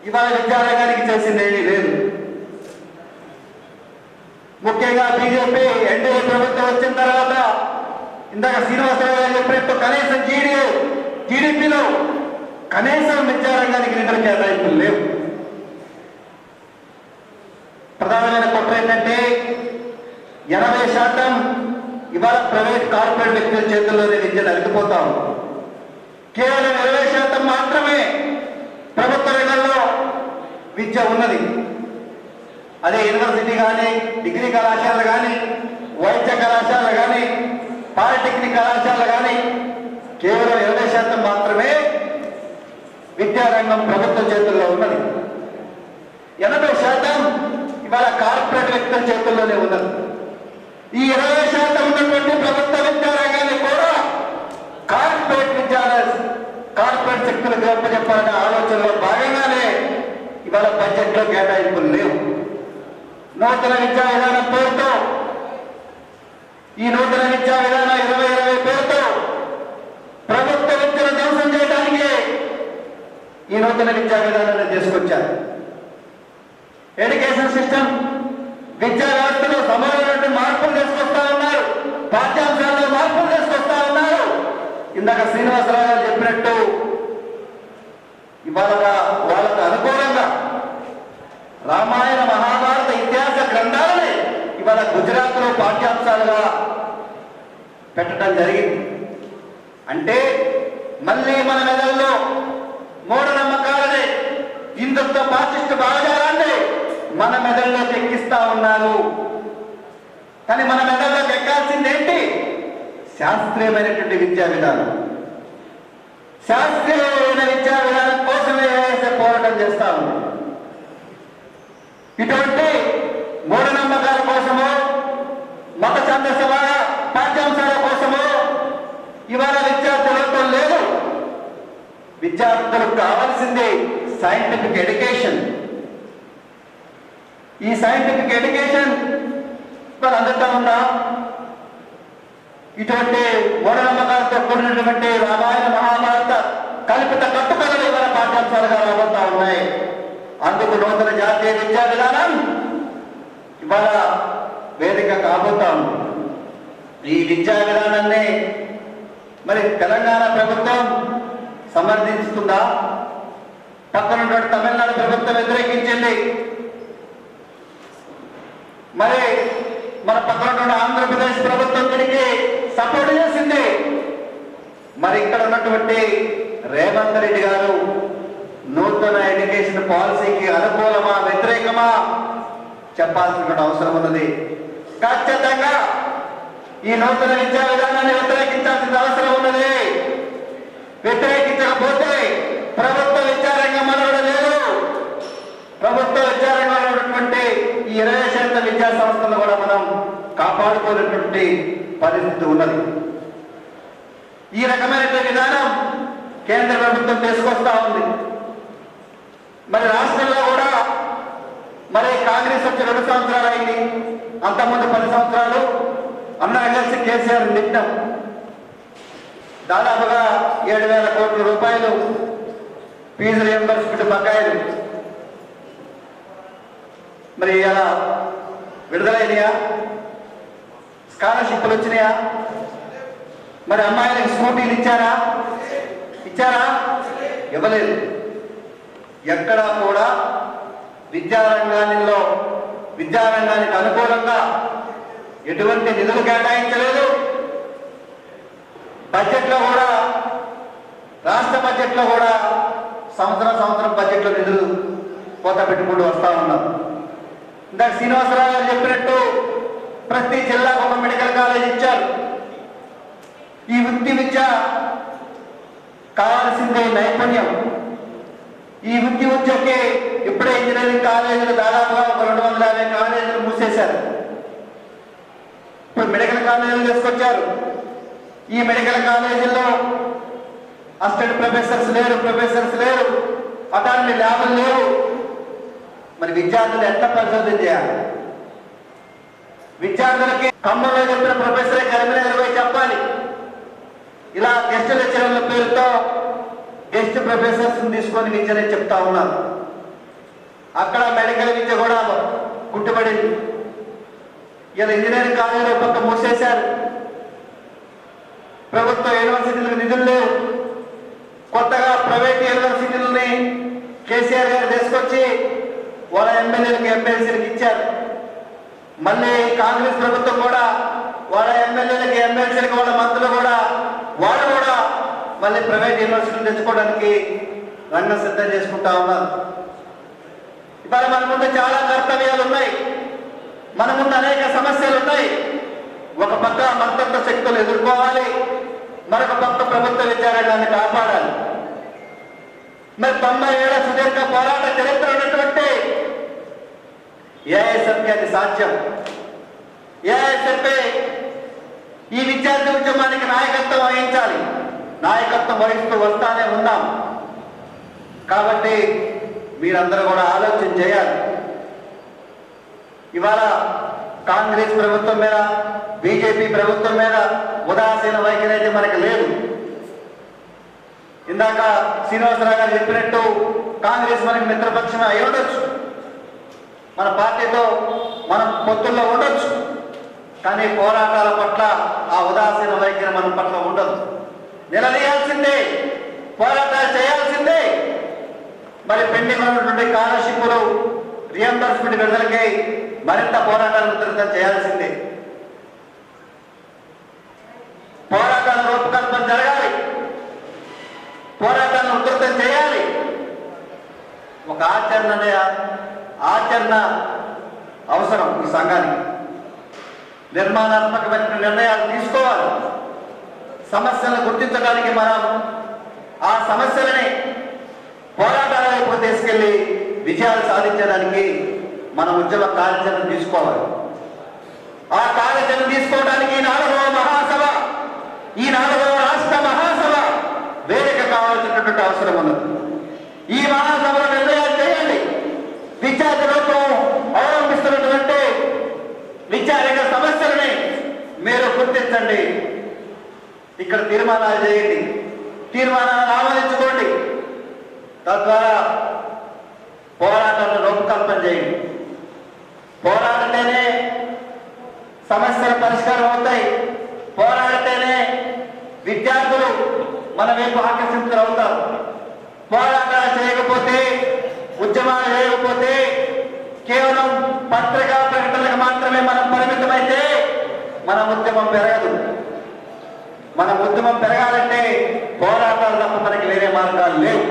ఇవాళ విద్యారంగానికి చేసింది ఏమీ లేదు. ముఖ్యంగా బీజేపీ ఎన్డీఏ ప్రభుత్వం వచ్చిన తర్వాత ఇందాక శ్రీనివాసరావు గారు చెప్పినట్టు కనీసం జీడీపీలో కనీసం విద్యారంగానికి నిధుల కేటాయింపులు లేవు. ప్రధానమైన కుట్ర ఏంటంటే 80% ఇవాళ ప్రైవేట్ కార్పొరేట్ వ్యక్తుల చేతుల్లోనే విద్య నలిగిపోతా ఉంది. కేవలం 20% మాత్రమే ప్రభుత్వ రంగంలో విద్య ఉన్నది. అదే యూనివర్సిటీ కానీ, డిగ్రీ కళాశాలలు కానీ, వైద్య కళాశాలలు కానీ, పాలిటెక్నిక్ కళాశాలలు కానీ కేవలం 20% మాత్రమే విద్యారంగం ప్రభుత్వ చేతుల్లో ఉన్నది. 80% ఇవాళ కార్పొరేట్ వ్యక్తుల చేతుల్లోనే ఉన్నది. ఈ 20% ఉన్నటువంటి ప్రభుత్వ విద్యారంగాన్ని కూడా కార్పొరేట్ శక్తులకు చెప్పాలనే ఆలోచనలో భాగంగానే ఇవాళ బడ్జెట్లో కేటాయింపులు లేవు. నూతన విద్యా విధానం పేరుతో ఈ నూతన విద్యా విధానం 2020 పేరుతో ప్రభుత్వ విద్యను ధ్వంసం చేయడానికి ఈ నూతన విద్యా విధానాన్ని తీసుకొచ్చారు. ఎడ్యుకేషన్ సిస్టమ్ విద్యా వ్యవస్థలో సమానమైన మార్పులు తీసుకొస్తా ఉన్నారు. పాఠ్యాంశాల్లో మార్పులు తీసుకొస్తా ఉన్నారు. ఇందాక శ్రీనివాసరావు గారు చెప్పినట్టు ఇవాళ వాళ్ళకు అనుకూలంగా రామాయణ మహాభారత ఇతిహాస గ్రంథాలని ఇవాళ గుజరాత్లో పాఠ్యాంశాలుగా పెట్టడం జరిగింది. అంటే మళ్ళీ మన మెదడులో మూఢనమ్మకాలని, హిందుత్వ పాశ్చిత్య భావజాలాన్ని మన మెదడులోకి ఎక్కిస్తా ఉన్నారు. కానీ మన మెదడులోకి ఎక్కాల్సింది ఏంటి? శాస్త్రీయమైనటువంటి విద్యా విధానం. శాస్త్రీయమైన విద్యా విధానం కోసమే పోరాటం చేస్తా ఉంది. ఇటువంటి మూఢనమ్మకాల కోసమో, మత ఛందస్సుల పాఠ్యాంశాల కోసమో ఇవాళ విద్యార్థులతో లేదు. విద్యార్థులకు కావాల్సింది సైంటిఫిక్ ఎడ్యుకేషన్. ఈ సైంటిఫిక్ ఎడ్యుకేషన్ వాళ్ళు అందుతా ఉందా? ఇటువంటి మూఢనమ్మకాలతో కూడినటువంటి రామాయణ మహాభారత కల్పిత కట్టుకథలు ఇవాళ పాఠ్యాంశాలుగా రాబోతా ఉన్నాయి. అందుకు నూతన జాతీయ విద్యా విధానం ఇవాళ వేదిక కాబోతా ఉంది. ఈ విద్యా విధానాన్ని మరి తెలంగాణ ప్రభుత్వం సమర్థిస్తుందా? పక్కన తమిళనాడు ప్రభుత్వం వ్యతిరేకించింది. మరి మన పక్కన ఆంధ్రప్రదేశ్ ప్రభుత్వం దీనికి సపోర్ట్ చేసింది. మరి ఇక్కడ ఉన్నటువంటి రేవంత్ రెడ్డి గారు నూతన ఎడ్యుకేషన్ పాలసీకి అనుకూలమా వ్యతిరేకమా చెప్పాల్సిన అవసరం ఉన్నది. ఖచ్చితంగా ఈ నూతన విద్యా విధానాన్ని వ్యతిరేకించాల్సిన అవసరం ఉన్నది. వ్యతిరేకించకపోతే ప్రభుత్వ విద్యారంగం మనవడం లేదు. ప్రభుత్వ విద్యారంగంలో ఉన్నటువంటి ఈ 20% విద్యా సంస్థలు కూడా మనం కాపాడుకోలేటువంటి పరిస్థితి ఉన్నది. ఈ రకమైనటువంటి విధానం కేంద్ర ప్రభుత్వం తీసుకొస్తా ఉంది. మరి రాష్ట్రంలో కూడా మరి కాంగ్రెస్ వచ్చి 2 సంవత్సరాలు అయింది. అంతకుముందు 10 సంవత్సరాలు అందరం కలిసి కేసీఆర్ తిట్టాం. దాదాపుగా 7,000 కోట్ల రూపాయలు ఫీజు రియంబర్స్మెంట్ బకాయిలు మరి ఇలా విడుదలైనయా? స్కాలర్షిప్లు వచ్చినాయా? మరి అమ్మాయిలకు స్కూటీలు ఇచ్చారా? ఇవ్వలేదు. ఎక్కడా కూడా విద్యారంగానికి అనుకూలంగా ఎటువంటి నిధులు కేటాయించలేదు. బడ్జెట్లో కూడా, రాష్ట్ర బడ్జెట్లో కూడా సంవత్సరం బడ్జెట్లో నిధులు కోత పెట్టుకుంటూ వస్తూ ఉన్నారు. ఇందాక శ్రీనివాసరావు గారు చెప్పినట్టు ప్రతి జిల్లాకు ఒక మెడికల్ కాలేజ్ ఇచ్చారు. ఈ వృత్తి విద్య కావాల్సిందే నైపుణ్యం. ఈ వృత్తి విద్యకి ఇప్పుడే ఇంజనీరింగ్ కాలేజీలు దాదాపుగా ఒక 250 కాలేజీలు మూసేశారు. ఇప్పుడు మెడికల్ కాలేజీలు తీసుకొచ్చారు. ఈ మెడికల్ కాలేజీల్లో అసిస్టెంట్ ప్రొఫెసర్స్ లేరు, అటానమీ ల్యాబులు లేవు. మరి విద్యార్థులు ఎట్లా పరిశోధన చేయాలి? విద్యార్థులకి ఖమ్మంలో చెప్పిన ప్రొఫెసరే కరీంనగర్ పోయి చెప్పాలి. ఇలా గెస్ట్ లెక్చరర్ల పేరుతో గెస్ట్ ప్రొఫెసర్స్ తీసుకొని విద్యనే చెప్తా ఉన్నారు. అక్కడ మెడికల్ విద్య కూడా కుట్టుబడింది. ఇలా ఇంజనీరింగ్ కాలేజీలో పక్క మూసేశారు. ప్రభుత్వ యూనివర్సిటీలకు నిధులు లేవు. కొత్తగా ప్రైవేట్ యూనివర్సిటీలని కేసీఆర్ గారు తీసుకొచ్చి వాళ్ళ ఎమ్మెల్యేలకు ఎమ్మెల్సీలకు ఇచ్చారు. మళ్ళీ కాంగ్రెస్ ప్రభుత్వం కూడా వాళ్ళ ఎమ్మెల్యేలకి ఎమ్మెల్సీలకు వాళ్ళ మంత్రులు కూడా వాళ్ళు కూడా మళ్ళీ ప్రైవేట్ యూనివర్సిటీలు తెచ్చుకోవడానికి రంగం సిద్ధం చేసుకుంటా ఉన్నారు. ఇవాళ మన ముందు చాలా కర్తవ్యాలు ఉన్నాయి. మన ముందు అనేక సమస్యలు ఉన్నాయి. ఒక పక్క మద్దతు శక్తులు ఎదుర్కోవాలి, మరొక పక్క ప్రభుత్వ విద్యారంగాన్ని కాపాడాలి. మరి 90 ఏళ్ల సుదీర్ఘ పోరాట చరిత్ర ఉన్నటువంటి ఏఐఎస్ఎఫ్కి అది సాధ్యం. ఏఐఎస్ఎఫ్ ఈ విద్యార్థి ఉద్యమానికి నాయకత్వం వహించాలి. నాయకత్వం వహిస్తూ వస్తానే ఉన్నాం. కాబట్టి మీరందరూ కూడా ఆలోచన చేయాలి. ఇవాళ కాంగ్రెస్ ప్రభుత్వం మీద, బీజేపీ ప్రభుత్వం మీద ఉదాసీన వైఖరి అయితే మనకు లేదు. ఇందాక శ్రీనివాసరావు గారు చెప్పినట్టు కాంగ్రెస్ మనకి మిత్రపక్షమే అయి ఉండొచ్చు, మన పార్టీతో మనం పొత్తుల్లో ఉండొచ్చు. కానీ పోరాటాల పట్ల ఆ ఉదాసీన వైఖరి మన పట్ల ఉండదు. నిలదీయాల్సిందే, పోరాటాలు చేయాల్సిందే. మరి పెండింగ్ ఉన్నటువంటి స్కాలర్షిప్లు రియంబర్స్మెంట్ విడుదలకి మరింత పోరాటాలు ఉధృతం చేయాల్సిందే. పోరాటాల రూపకల్పన జరగాలి, పోరాటాలను ఉధృతం చేయాలి. ఒక ఆచరణ అవసరం. ఈ సంఘానికి నిర్మాణాత్మకమైన నిర్ణయాలు తీసుకోవాలి. సమస్యలను గుర్తించడానికి మనం ఆ సమస్యలని పోరాటాల వైపు తీసుకెళ్లి విజయాలు సాధించడానికి మన ఉద్యమ కార్యాచరణ తీసుకోవాలి. ఆ కార్యాచరణ తీసుకోవడానికి ఈ 4వ మహాసభ, ఈ 4వ రాష్ట్ర మహాసభ వేదిక కావాల్సినటువంటి అవసరం ఉన్నది. ఈ మహాసభలో నిర్ణయాలు చేయండి. విద్యార్థులకు అవలంబిస్తున్నటువంటి విద్యారంగ సమస్యలని మీరు గుర్తించండి. ఇక్కడ తీర్మానాలు చేయండి, తీర్మానాలను ఆమోదించుకోండి. తద్వారా పోరాటాలను రూపకల్పన చేయండి. పోరాడితేనే సమస్యల పరిష్కారం అవుతాయి. పోరాడితేనే విద్యార్థులు మన వైపు ఆకర్షితులవుతారు. పోరాటాలు చేయకపోతే, ఉద్యమాలు చేయకపోతే, కేవలం పత్రికా ప్రకటనలకు మాత్రమే మనం పరిమితమైతే మన ఉద్యమం పెరగదు. మన ఉద్యమం పెరగాలంటే పోరాటాలు తప్ప మనకి వేరే మార్గాలు లేవు.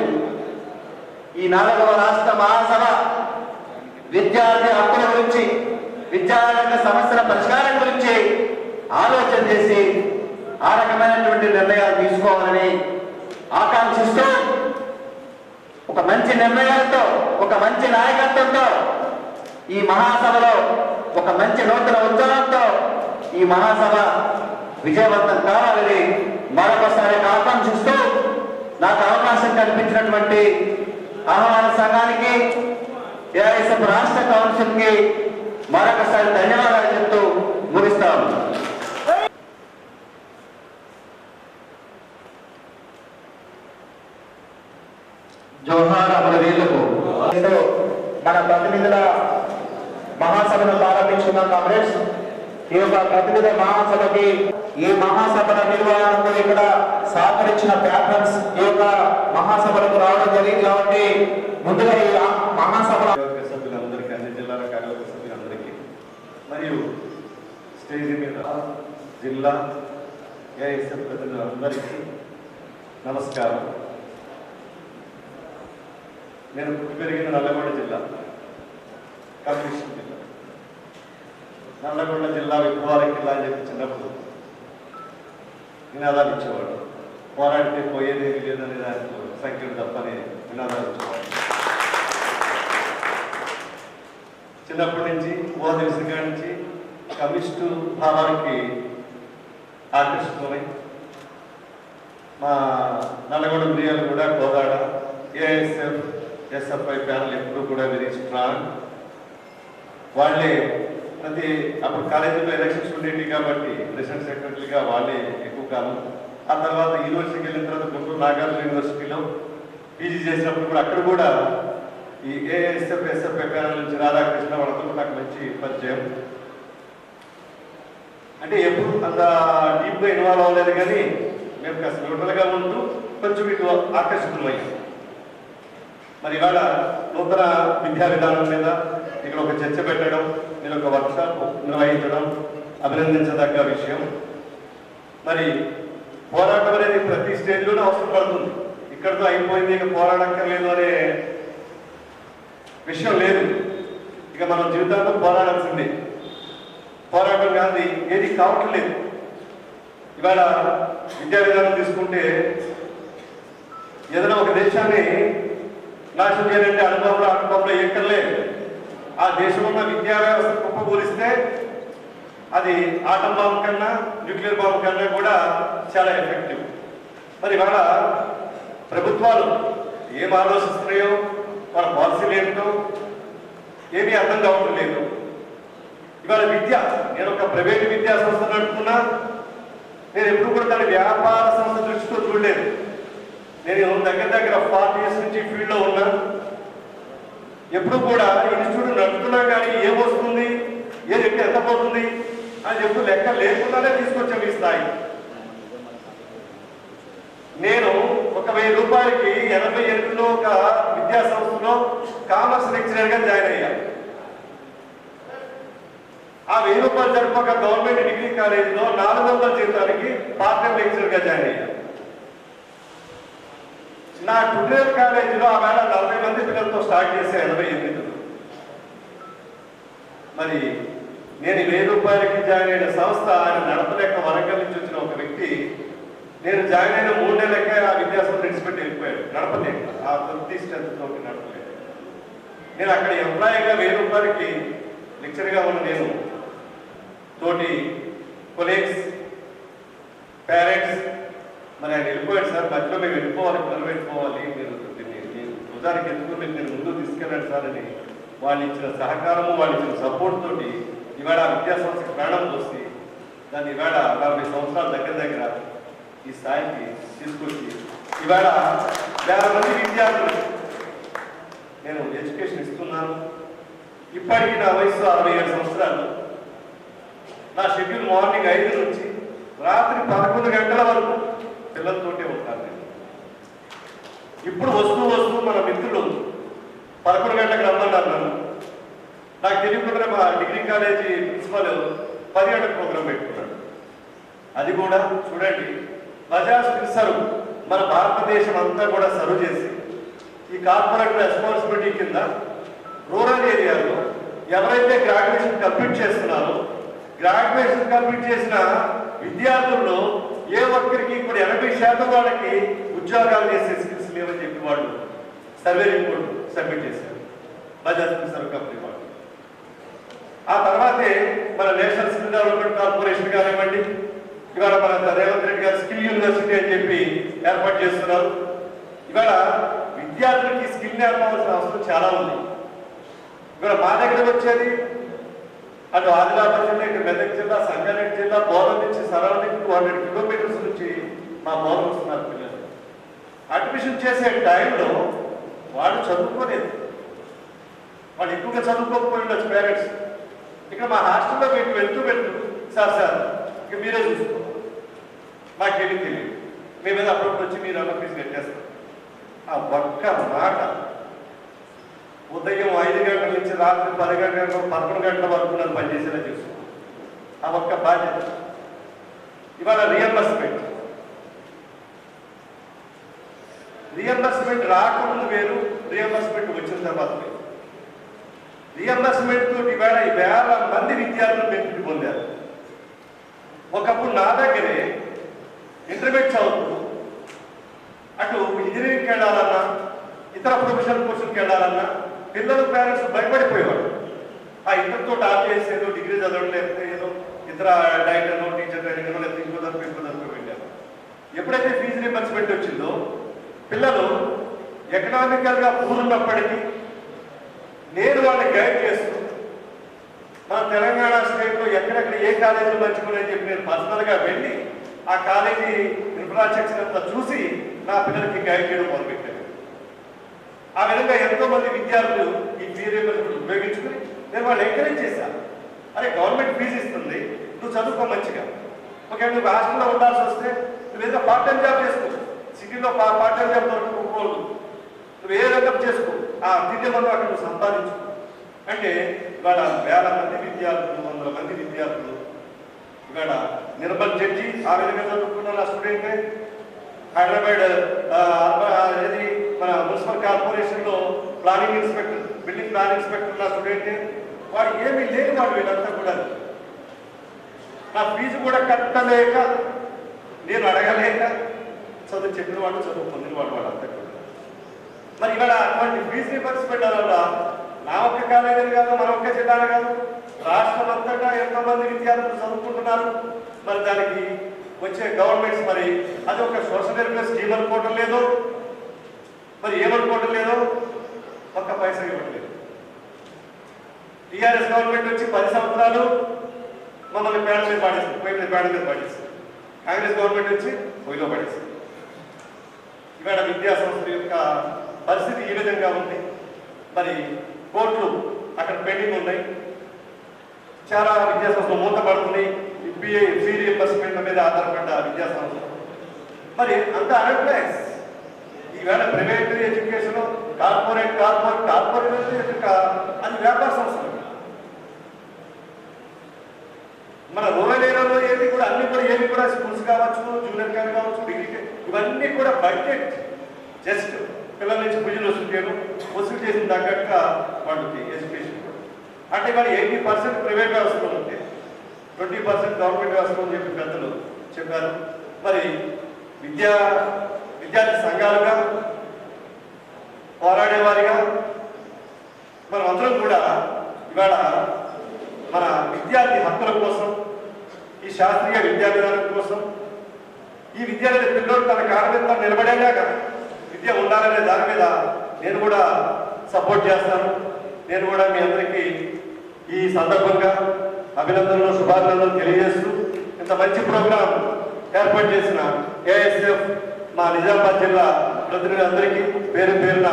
ఈ 4వ రాష్ట్ర మహాసభ విద్యార్థి హక్కుల గురించి, విద్యారంగ సమస్యల పరిష్కారం గురించి ఆలోచన చేసి ఆ రకమైనటువంటి నిర్ణయాలు తీసుకోవాలని ఆకాంక్షిస్తూ, ఒక మంచి నిర్ణయాలతో, ఒక మంచి నాయకత్వంతో ఈ మహాసభలో ఒక మంచి నూతన ఉద్యమంతో ఈ మహాసభ విజయవంతం కావాలని మరొకసారి ఆకాంక్షిస్తూ నాకు అవకాశం కల్పించినటువంటి ఆహ్వాన సంఘానికి, ఏఐఎస్ఎఫ్ రాష్ట్ర కౌన్సిల్కి మరొకసారి ధన్యవాదాలు చెప్తూ ముగిస్తాము. జోహార్ అమరవీరులకు. మన ప్రతినిధుల మహాసభను ప్రారంభించుకున్న కామ్రేడ్స్, ఈ యొక్క ప్రతినిధి మహాసభకి ఈ మహాసభల నిర్వహణకు ఇక్కడ సహకరించిన ప్యాట్రన్స్ ఈ యొక్క మహాసభలకు రావడం జరిగింది. కాబట్టి ముందుగా ఈ మహాసభల సభ్యులందరికీ, అన్ని జిల్లాల కార్యవర్గ సభ్యులందరికీ మరియు స్టేజ్ మీద జిల్లా ఏఐఎస్ఎఫ్ ప్రతినిధులందరికీ నమస్కారం. నేను పుట్టి పెరిగిన నల్లగొండ జిల్లా, కమ్యూనిస్ట్ జిల్లా. నల్లగొండ జిల్లా విప్లవాల జిల్లా అని చెప్పి చిన్నప్పుడు నినాదాలు ఇచ్చేవాడు. పోరాడితే పోయేదేమి లేదని దాంట్లో సంఖ్యలు తప్పని నినాదాలు ఇచ్చేవాడు. చిన్నప్పటి నుంచి ఊహ తెలిసిన కాడి నుంచి కమ్యూనిస్టు భావానికి ఆకర్షితమై మా నల్లగొండ ప్రియాలు కూడా కోదాడ ఏఐఎస్ఎఫ్ ఎస్ఎఫ్ఐ ప్యానల్ ఎప్పుడు కూడా వెరీ స్ట్రాంగ్. వాళ్ళే ప్రతి అప్పుడు కాలేజీలో ఎలక్షన్స్ ఉండేవి కాబట్టి ప్రెసిడెంట్ సెక్రటరీగా వాళ్ళే ఎక్కువ కాలం. ఆ తర్వాత యూనివర్సిటీకి వెళ్ళిన తర్వాత గుంటూరు నాగార్జున యూనివర్సిటీలో పీజీ చేసినప్పుడు కూడా అక్కడ కూడా ఈ ఏఐఎస్ఎఫ్ ఎస్ఎఫ్ఐ ప్యానల్ నుంచి రాధాకృష్ణ వాళ్ళతో నాకు మంచి పరిచయం. అంటే ఎప్పుడు అంత డీప్గా ఇన్వాల్వ్ అవ్వలేదు, కానీ మేము కాస్త న్యూట్రల్గా ఉంటూ కొంచెం ఇటు ఆకర్షితులయ్యాం. మరి ఇవాళ నూతన విద్యా విధానం మీద ఇక్కడ ఒక చర్చ పెట్టడం, నేను ఒక వర్క్షాప్ నిర్వహించడం అభినందించదగ్గ విషయం. మరి పోరాటం అనేది ప్రతి స్టేజ్లోనే అవసరం పడుతుంది. ఇక్కడితో అయిపోయింది, ఇక పోరాడక్కర్లేదు అనే విషయం లేదు. ఇక మనం జీవితాంతో పోరాడాల్సిందే. పోరాటం కాదు ఏది కావట్లేదు. ఇవాళ విద్యా విధానం తీసుకుంటే ఏదైనా ఒక దేశాన్ని నాశనం చేయాలంటే అనుభవంలో ఎక్కర్లేదు. ఆ దేశం ఉన్న విద్యా వ్యవస్థ కుప్పకూలిస్తే అది ఆటం బాంబు కన్నా న్యూక్లియర్ బాంబు కన్నా కూడా చాలా ఎఫెక్టివ్. మరి ఇవాళ ప్రభుత్వాలు ఏం ఆలోచిస్తున్నాయో, వాళ్ళ పాలసీలు ఏమిటో ఏమీ అర్థం కావటం లేదు. ఇవాళ విద్య, నేను ఒక ప్రైవేట్ విద్యా సంస్థ నడుపుకున్నా, నేను ఎప్పుడు కూడా దాని వ్యాపార సంస్థ దృష్టితో చూడలేదు. నేను దగ్గర 40 years నుంచి ఫీల్డ్లో ఉన్నా. ఎప్పుడు కూడా ఇన్స్టిట్యూట్ నడుపుతున్నా కానీ ఏమొస్తుంది, ఏ లెక్క ఎంత పోతుంది అని చెప్పి లెక్క లేకుండానే తీసుకొచ్చాం ఈ స్థాయి. నేను ఒక 1000 రూపాయలకి 88లో ఒక విద్యా సంస్థలో కామర్స్ లెక్చరర్గా జాయిన్ అయ్యాను. ఆ 1000 రూపాయలు జరిపి ఒక గవర్నమెంట్ డిగ్రీ కాలేజీలో 400 జీతానికి పార్ట్ టైం లెక్చరర్గా జాయిన్ అయ్యాను. నా ట్యూటోరియల్ కాలేజీలో ఆ వేళ 40 మంది పిల్లలతో స్టార్ట్ చేసే 88. మరి నేను 1000 రూపాయలకి జాయిన్ అయిన సంస్థ ఆయన నడపలేక వరంగల్ నుంచి వచ్చిన ఒక వ్యక్తి నేను జాయిన్ అయిన 3 నెలలకే ఆ విద్యాసంస్థ విడిచిపెట్టి వెళ్ళిపోయాడు. నడపలేక, ఆ 30 strength తోటి నడపలేదు. నేను అక్కడ ఎంప్లాయీగా 1000 రూపాయలకి లెక్చర్గా ఉన్న నేను తోటి కొలీగ్స్, పేరెంట్స్, మరి ఆయన వెళ్ళిపోయాడు సార్, మధ్యలో మేము వెళ్ళిపోవాలి, పిల్లలు వెళ్ళిపోవాలి, మీరు భుజానికి ఎత్తుకుని నేను ముందుకు తీసుకెళ్ళండి సార్ అని వాళ్ళు ఇచ్చిన సహకారము, వాళ్ళు ఇచ్చిన సపోర్ట్ తోటి ఇవాళ విద్యా సంస్థకి ప్రాణం పోసి దాన్ని ఇవాళ 40 సంవత్సరాల దగ్గర ఈ స్థాయికి తీసుకొచ్చి ఇవాళ 1000 మంది విద్యార్థులు నేను ఎడ్యుకేషన్ ఇస్తున్నాను. ఇప్పటికీ నా వయసు 67 సంవత్సరాలు. నా షెడ్యూల్ మార్నింగ్ 5 నుంచి రాత్రి 11 గంటల వరకు పిల్లలతోటే ఉంటాను నేను. ఇప్పుడు వస్తూ మన మిత్రులు 11 గంటలకు రమ్మన్నారు నన్ను. నాకు తెలియకుండా మా డిగ్రీ కాలేజీ ప్రిన్సిపల్ 10 గంటల ప్రోగ్రాం పెట్టుకున్నాడు. అది కూడా చూడండి, బజాజ్ ఫిన్సర్వ్ మన భారతదేశం అంతా కూడా సర్వ్ చేసి ఈ కార్పొరేట్ రెస్పాన్సిబిలిటీ కింద రూరల్ ఏరియాలో ఎవరైతే గ్రాడ్యుయేషన్ కంప్లీట్ చేస్తున్నారో, గ్రాడ్యుయేషన్ కంప్లీట్ చేసిన విద్యార్థుల్లో ఏ ఒక్కరికి ఇప్పుడు 80% వాళ్ళకి ఉద్యోగాలు చేసే స్కిల్స్ లేవని చెప్పి వాళ్ళు సర్వే రిపోర్ట్ సబ్మిట్ చేశారు బజాజ్ ఫిన్సర్వ్ కంపెనీ వాళ్ళు. ఆ తర్వాతే మన నేషనల్ స్కిల్ డెవలప్మెంట్ కార్పొరేషన్ కానివ్వండి, ఇవాళ మన రేవంత్ రెడ్డి గారు స్కిల్ యూనివర్సిటీ అని చెప్పి ఏర్పాటు చేస్తున్నారు. ఇవాళ విద్యార్థులకి స్కిల్ నేర్పాల్సిన అవసరం చాలా ఉంది. ఇవాళ మా దగ్గర వచ్చేది అటు ఆదిలాబాద్ జిల్లా, ఇటు మెదక్ జిల్లా, సంగారెడ్డి జిల్లా, బోధన నుంచి సరౌండింగ్ 200 కిలోమీటర్స్ నుంచి మా బోధన వస్తున్నారు పిల్లలు. అడ్మిషన్ చేసే టైంలో వాళ్ళు చదువుకోలేదు, వాళ్ళు ఎక్కువగా చదువుకోకపోయి ఉండొచ్చు పేరెంట్స్. ఇక్కడ మా హాస్టల్లో వెళ్తూ సార్ ఇక మీరే చూసుకో, మాకేమీ తెలియదు, మేము ఏదో అప్పుడప్పుడు వచ్చి మీరు అన్న ఫీజు కట్టేస్తాం. ఆ ఒక్క మాట ఉదయం 5 గంటల నుంచి రాత్రి 10 గంటల 11 గంటల వరకు నన్ను పనిచేసేలా చూసుకో. ఆ ఒక్క బాధ్యత. ఇవాళ రియంబర్స్మెంట్ రాకముందు వేరు, రియంబర్స్మెంట్ వచ్చిన తర్వాత వేరు. రియంబర్స్మెంట్ తోటి ఇవాళ వేల మంది విద్యార్థులు బెనిఫిట్ పొందారు. ఒకప్పుడు నా దగ్గరే ఇంటర్మీడియట్ చదువుతూ అటు ఇంజనీరింగ్కి వెళ్ళాలన్నా ఇతర ప్రొఫెషనల్ కోర్సులకు వెళ్ళాలన్నా పిల్లలు పేరెంట్స్ భయపడిపోయేవాడు. ఆ ఇంటర్తో టాప్ చేసి ఏదో డిగ్రీ చదవడం, లేకపోతే ఏదో ఇతర డైరెక్టర్నో టీచర్ ట్రైనింగ్నో లేకపోతే ఇంకో తరపు వెళ్ళారు. ఎప్పుడైతే ఫీజు రియంబర్స్మెంట్ వచ్చిందో పిల్లలు ఎకనామికల్గా పూర్న్నప్పటికీ నేను వాళ్ళని గైడ్ చేస్తూ మన తెలంగాణ స్టేట్లో ఎక్కడెక్కడ ఏ కాలేజీలు మంచుకున్నాయని చెప్పి నేను పర్సనల్గా వెళ్ళి ఆ కాలేజీ ఇన్ఫ్రాస్ట్రక్చర్ అంతా చూసి నా పిల్లలకి గైడ్ చేయడం మొదలుపెట్టాను. ఆ విధంగా ఎంతో మంది విద్యార్థులు ఈ ఫీ రియంబర్స్మెంట్ ఉపయోగించుకుని నేను వాళ్ళు ఎంకరేజ్ చేశాను. అరే గవర్నమెంట్ ఫీజు ఇస్తుంది, నువ్వు చదువుకో మంచిగా. ఓకే, నువ్వు హాస్టల్లో ఉండాల్సి వస్తే నువ్వేదో పార్ట్ టైం జాబ్ చేసుకో, సిటీలో పార్ట్ టైం జాబ్ దొరకకపోదు, నువ్వు ఏ రకం చేసుకో, ఆ విద్య మనం అక్కడ నువ్వు సంపాదించు అంటే ఇవాళ వేల మంది విద్యార్థులు, 100 మంది విద్యార్థులు ఇవాళ నిర్మల్ జడ్జి ఆ విధంగా చదువుకున్న నా స్టూడెంటే. హైదరాబాద్ ఏది మన మున్సిపల్ కార్పొరేషన్లో planning inspector, building planning inspector నా స్టూడెంటే. వాడు ఏమీ లేని వాడు వీళ్ళంతా కూడా. నా ఫీజు కూడా కట్టలేక, నేను అడగలేక చదువు చెప్పిన వాడు, చదువు పొందిన వాడు వాళ్ళంతా కూడా. మరి ఇవాళ అటువంటి ఫీజు రియంబర్స్మెంట్ వల్ల నా ఒక్క కాలేజీ కాదు, మన ఒక్క జిల్లానే కాదు, రాష్ట్రం అంతటా ఎంతోమంది విద్యార్థులు చదువుకుంటున్నారు. మరి దానికి వచ్చే గవర్నమెంట్స్ మరి అది ఒక సోషల్ వెల్ఫేర్ స్కీమ్ అనుకోవటం లేదు, మరి ఏమనుకోవటం లేదు, ఒక్క పైసా ఇవ్వట్లేదు. టీఆర్ఎస్ గవర్నమెంట్ వచ్చి 10 సంవత్సరాలు మమ్మల్ని పేడ మీద పాడేస్తుంది, పేడ మీద పాడేస్తుంది. కాంగ్రెస్ గవర్నమెంట్ వచ్చి పొయ్యిలో పడేస్తుంది. ఇవాళ విద్యా సంస్థల యొక్క పరిస్థితి ఈ విధంగా ఉంది. మరి కోర్టులు అక్కడ పెండింగ్ ఉన్నాయి, చాలా విద్యా సంస్థలు మూతపడుతున్నాయి. ఫీ రియంబర్స్మెంట్ మీద ఆధారపడ్డ విద్యా సంస్థలు మరి అంత అన్ఎంప్లాయ్స్. ఈవేళ ప్రైవేట్ ఎడ్యుకేషన్, కార్పొరేట్ అది వ్యాపార సంస్థలు. మన రూరల్ ఏరియాలో ఏది కూడా అన్ని కూడా ఏమి కూడా స్కూల్స్ కావచ్చు, జూనియర్ కాలేజ్ కావచ్చు, డిగ్రీ, ఇవన్నీ కూడా బడ్జెట్ జస్ట్ పిల్లల నుంచి పూజలు వసూలు చేసిన తగ్గట్టుగా వాళ్ళకి ఎడ్యుకేషన్. అంటే వాళ్ళు 80% ప్రైవేట్ వ్యవస్థలో ఉంటే 20% గవర్నమెంట్ వ్యవస్థలో అని చెప్పి పెద్దలు చెప్పారు. మరి విద్యార్థి సంఘాలుగా పోరాడేవారిగా మనం అందరం కూడా ఇవాళ మన విద్యార్థి హక్కుల కోసం, ఈ శాస్త్రీయ విద్యా విధానం కోసం, ఈ విద్యార్థి పిల్లలు తన కాళ్ళ మీద నిలబడేలాగా విద్య ఉండాలనే దాని మీద నేను కూడా సపోర్ట్ చేస్తాను. నేను కూడా మీ అందరికీ ఈ సందర్భంగా అభినందనలు, శుభాభినందనలు తెలియజేస్తూ ఇంత మంచి ప్రోగ్రాం ఏర్పాటు చేసిన ఏఎస్ఎఫ్ మా నిజామాబాద్ జిల్లా ప్రతినిధులందరికీ పేరు పేరున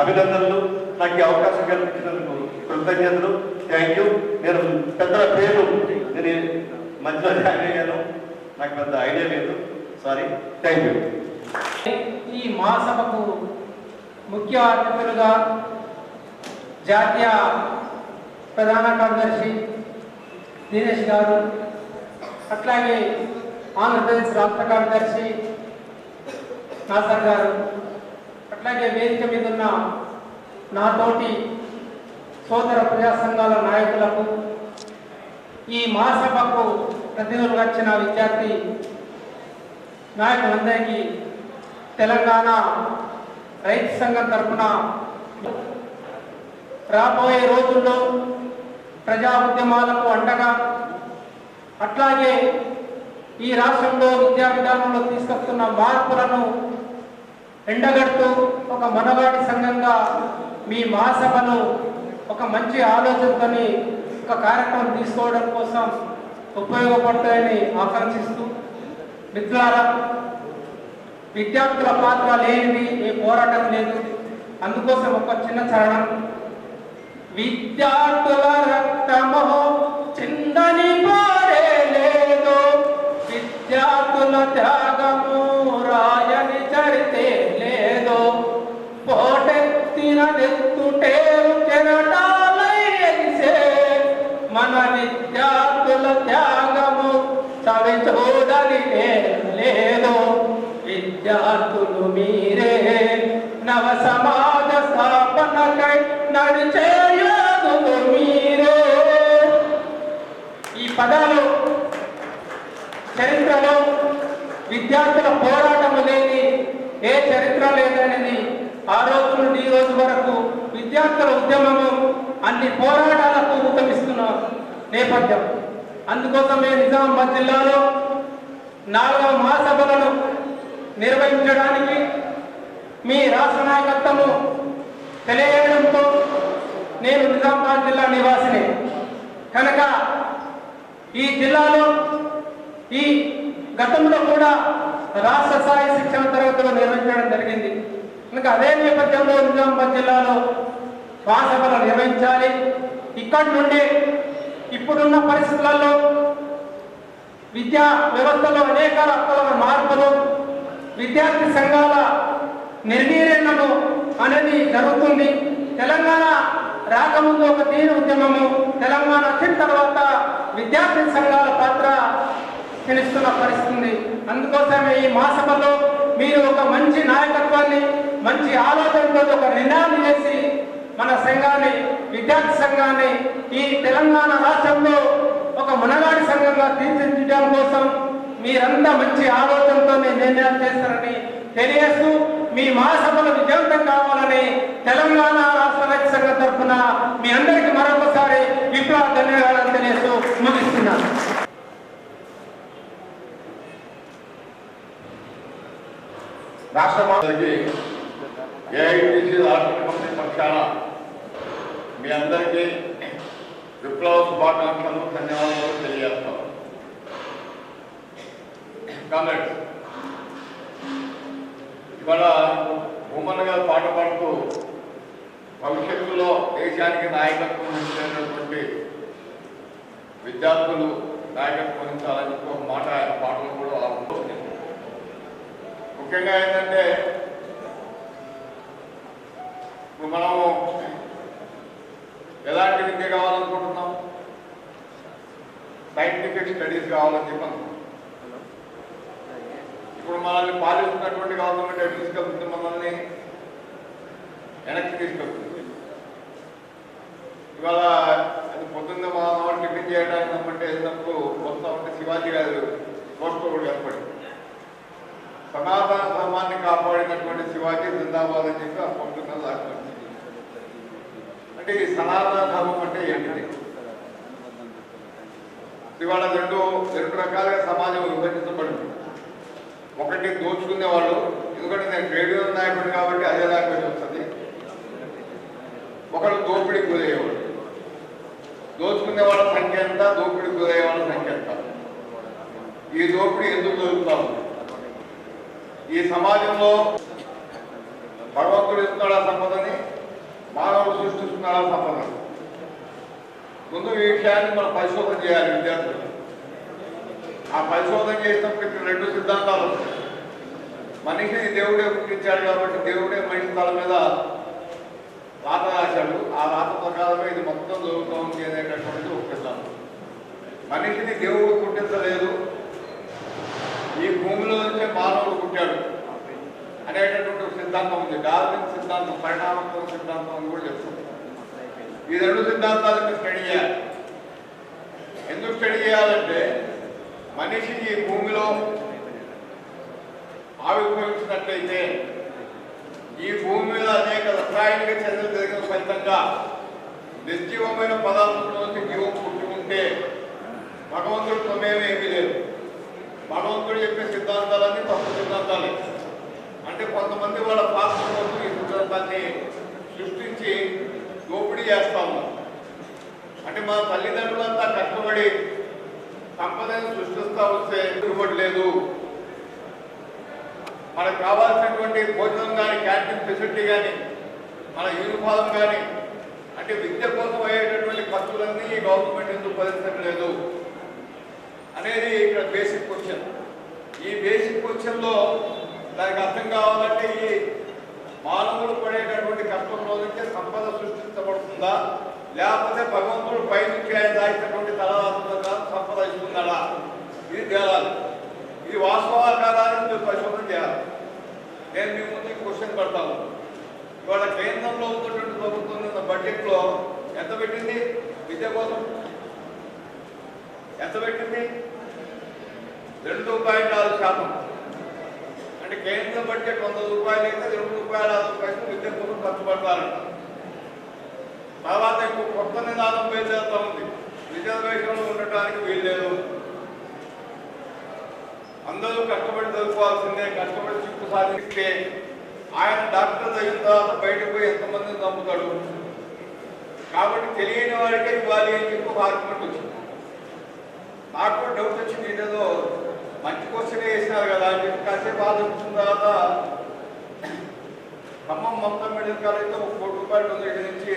అభినందనలు. నాకు ఈ అవకాశం కల్పించినందుకు కృతజ్ఞతలు. Thank you. నేను పెద్దల పేరు నేను మధ్యలో జాయిన్ అయ్యాను, నాకు పెద్ద ఐడియా లేదు, సారీ. Thank you. ఈ మహాసభకు ముఖ్య అతిథులుగా జాతీయ ప్రధాన కార్యదర్శి దినేష్ గారు, అట్లాగే ఆంధ్రప్రదేశ్ రాష్ట్ర కార్యదర్శి నాసర్ గారు, అట్లాగే వేదిక మీద ఉన్న నాతోటి సోదర ప్రజా సంఘాల నాయకులకు, ఈ మహాసభకు ప్రతినిధులుగా వచ్చిన విద్యార్థి నాయకులందరికీ తెలంగాణ రైతు సంఘం తరఫున రాబోయే రోజుల్లో ప్రజా ఉద్యమాలకు అండగా, అట్లాగే ఈ రాష్ట్రంలో విద్యా విధానంలో తీసుకొస్తున్న మార్పులను ఎండగడుతూ ఒక మనగాడి సంఘంగా మీ మహాసభను ఒక మంచి ఆలోచనతోని ఒక కార్యక్రమం తీసుకోవడం కోసం ఉపయోగపడతాయని ఆకాంక్షిస్తూ, మిత్రులారా, విద్యార్థుల పాత్ర లేనిది ఏ పోరాటం లేదు. అందుకోసం ఒక చిన్న చరణం. విద్యార్థుల రక్తమో చిందని పారేలే త్యాగము రాయని చరితే లేదో పోటెత్తిన నెత్తుటేరు చెరటాలై ఎగిసే మన విద్యార్థుల త్యాగము చవి చూడని లేదో విద్యార్థులు మీరే నవ సమాజ స్థాపనకై నడిచే యోధులు మీరే. ఈ పదాలు చరిత్రలో విద్యార్థుల పోరాటము లేని ఏ చరిత్ర లేదనేది ఆ రోజు నుండి ఈ రోజు వరకు విద్యార్థుల ఉద్యమము అన్ని పోరాటాలకు ఊతమిస్తున్న నేపథ్యం. అందుకోసమే నిజామాబాద్ జిల్లాలో 4వ మహాసభలను నిర్వహించడానికి మీ రాష్ట్ర నాయకత్వము తెలియజేయడంతో నేను నిజామాబాద్ జిల్లా నివాసిని కనుక ఈ జిల్లాలో ఈ గతంలో కూడా రాష్ట్ర స్థాయి శిక్షణ తరగతులు నిర్వహించడం జరిగింది కనుక అదే నేపథ్యంలో నిజామాబాద్ జిల్లాలో మహాసభలు నిర్వహించాలి. ఇక్కడి నుండి ఇప్పుడున్న పరిస్థితులలో విద్యా వ్యవస్థలో అనేక రకాల మార్పులు, విద్యార్థి సంఘాల నిర్వీర్యము అనేది జరుగుతుంది. తెలంగాణ రాకముందు ఒక తీరు ఉద్యమము, తెలంగాణ వచ్చిన తర్వాత విద్యార్థి సంఘాల పాత్ర తెలుస్తున్న పరిస్థితి. అందుకోసమే ఈ మహాసభలో మీరు ఒక మంచి నాయకత్వాన్ని, మంచి ఆలోచనతో ఒక నిర్ణయాన్ని చేసి మన సంఘాన్ని, విద్యార్థి సంఘాన్ని ఈ తెలంగాణ రాష్ట్రంలో ఒక మునగాడి సంఘంగా తీర్చిదిద్దడం కోసం మీరంతా మంచి ఆలోచనతో నిర్ణయాలు చేస్తారని తెలియజేస్తూ మీ మహాసభలు విజయవంతం కావాలని తెలంగాణ రాష్ట్ర రైతు సంఘం తరఫున మీ అందరికీ మరొకసారి విప్లవ ధన్యవాదాలు తెలియజేస్తూ ముగిస్తున్నాను. రాష్ట్రకి ఏఐటీసీ రాష్ట్ర కమిటీ పక్షాన మీ అందరికీ విప్లవ శుభాకాంక్షలు, ధన్యవాదాలు తెలియజేస్తాం. కామెంట్స్ ఇవాళ ఉమ్మన్ గారు పాట పాడుతూ భవిష్యత్తులో దేశానికి నాయకత్వం వహించేటటువంటి విద్యార్థులు నాయకత్వం వహించాలని చెప్పి ఒక మాట ఆయన పాటలు కూడా ఆలోచిస్తుంది. ముఖ్యంగా ఏంటంటే ఇప్పుడు మనము ఎలాంటి విద్య కావాలనుకుంటున్నాం? సైంటిఫిక్ స్టడీస్ కావాలని చెప్పి అనుకుంటున్నాం. ఇప్పుడు మనల్ని పాలిస్తున్నటువంటి గవర్నమెంట్ ఎటు తీసుకెళ్తుంది? మనల్ని వెనక్కి తీసుకెళ్తుంది. ఇవాళ అది పొద్దున్న మనం టిఫిన్ చేయడానికి నమ్మంటే వెళ్ళినప్పుడు వస్తా ఉంటే శివాజీ గారు పోస్టర్ కూడా ఏర్పడింది. సనాతన ధర్మాన్ని కాపాడినటువంటి శివాజీ జిందాబాద్ అని చెప్పి ఆ పొద్దున్న దాకా. అంటే ఈ సనాతన ధర్మం అంటే ఏంటిది? ఇవాళ రెండు రకాలుగా సమాజం విభజించబడింది. ఒకటి దోచుకునే వాళ్ళు, ఎందుకంటే నేను ట్రేడ్ యూనియన్ నాయకుడు కాబట్టి అదే లాంగ్వేజ్ వస్తుంది. ఒకళ్ళు దోపిడీ గురయ్యేవాడు. దోచుకునే వాళ్ళ సంఖ్య ఎంత, దోపిడీ గురయ్యే వాళ్ళ సంఖ్య ఎంత? ఈ దోపిడీ ఎందుకు జరుగుతా ఉంది? ఈ సమాజంలో భగవంతుడు ఇస్తున్నాడా సంపదని, మానవుడు సృష్టిస్తున్నాడా సంపదని? ముందు ఈ విషయాన్ని మనం పరిశోధన చేయాలి విద్యార్థులు. ఆ పరిశోధన చేసినప్పుడు ఇక్కడ రెండు సిద్ధాంతాలు వస్తాయి. మనిషిని దేవుడే పుట్టించాడు కాబట్టి దేవుడే మనిషి తల మీద రాత రాశాడు. ఆ రాత ప్రకారమే ఇది మొత్తం జరుగుతూ ఉంది అనేటటువంటిది ఒక సిద్ధాంతం. మనిషిని దేవుడు పుట్టించలేదు, ఈ భూమిలో నుంచే మానవుడు పుట్టాడు అనేటటువంటి ఒక సిద్ధాంతం ఉంది. డార్విన్ సిద్ధాంతం, పరిణామత్వ సిద్ధాంతం అని కూడా చెప్తుంది. ఈ రెండు సిద్ధాంతాలను స్టడీ చేయాలి. ఎందుకు స్టడీ చేయాలంటే మనిషి ఈ భూమిలో ఆవిర్భవించినట్లయితే ఈ భూమి మీద అనేక రసాయనిక చర్యలు జరిగిన ఫలితంగా నిర్జీవమైన పదార్థంలోంచి జీవం పుట్టి ఉంటే భగవంతుడు ప్రమేయం ఏమీ లేదు. భగవంతుడు చెప్పే సిద్ధాంతాలన్నీ తప్పు సిద్ధాంతాలే. అంటే కొంతమంది వాళ్ళ పాత్ర కోసం ఈ సిద్ధాంతాన్ని సృష్టించి దోపిడీ చేస్తా ఉన్నారు. అంటే మన తల్లిదండ్రులంతా కష్టపడి సంపదను సృష్టిస్తా వస్తే ఇవ్వట్లేదు. మనకు కావాల్సినటువంటి భోజనం కానీ, క్యాంటీన్ ఫెసిలిటీ కానీ, మన యూనిఫామ్ కానీ, అంటే విద్య కోసం అయ్యేటటువంటి ఖర్చులన్నీ ఈ గవర్నమెంట్ ఎందుకు భరించట్లేదు అనేది ఇక్కడ బేసిక్ క్వశ్చన్. ఈ బేసిక్ క్వశ్చన్లో దానికి అర్థం కావాలంటే ఈ మానవులు పడేటటువంటి కష్టం రోజుకే సంపద సృష్టించబడుతుందా, లేకపోతే భగవంతుడు పై నుంచి ఆయన దాచినటువంటి తలవాసంగా సంపద ఇస్తున్నాడా, ఇది తేలాలి. ఇది వాస్తవ కాదని మీరు పరిశోధన చేయాలి. నేను మీ ముందు క్వశ్చన్ పెడతాను. ఇవాళ కేంద్రంలో ఉన్నటువంటి ప్రభుత్వం బడ్జెట్లో ఎంత పెట్టింది విద్య కోసం? ఎంత పెట్టింది? 2.4%. అంటే కేంద్ర బడ్జెట్ 100 రూపాయలు అయితే 2.6 విద్య కోసం ఖర్చు పెడతారంట. తర్వాత ఇంకో కొత్త నిదానం బయలుదేరుతూ ఉంది. రిజర్వేషన్లు ఉండటానికి వీల్లేదు, అందరూ కష్టపడి చదువుకోవాల్సిందే, కష్టపడి చిక్కు సాధిస్తే ఆయన డాక్టర్ అయిన తర్వాత బయటకు పోయి ఎంతమందిని చంపుతాడు. కాబట్టి తెలియని వాడికే ఇవ్వాలి అని చెప్పి ఒక ఆర్గ్యుమెంట్ వచ్చింది. నాకు కూడా డౌట్ వచ్చింది, ఇదేదో మంచి క్వశ్చన్ వేసినారు కదా అని చెప్పి కాసేపు ఆలోచించిన తర్వాత ఖమ్మం మమతా మెడికల్ కాలేజ్లో 1 కోటి రూపాయలు ఉంది. ఇక్కడి నుంచి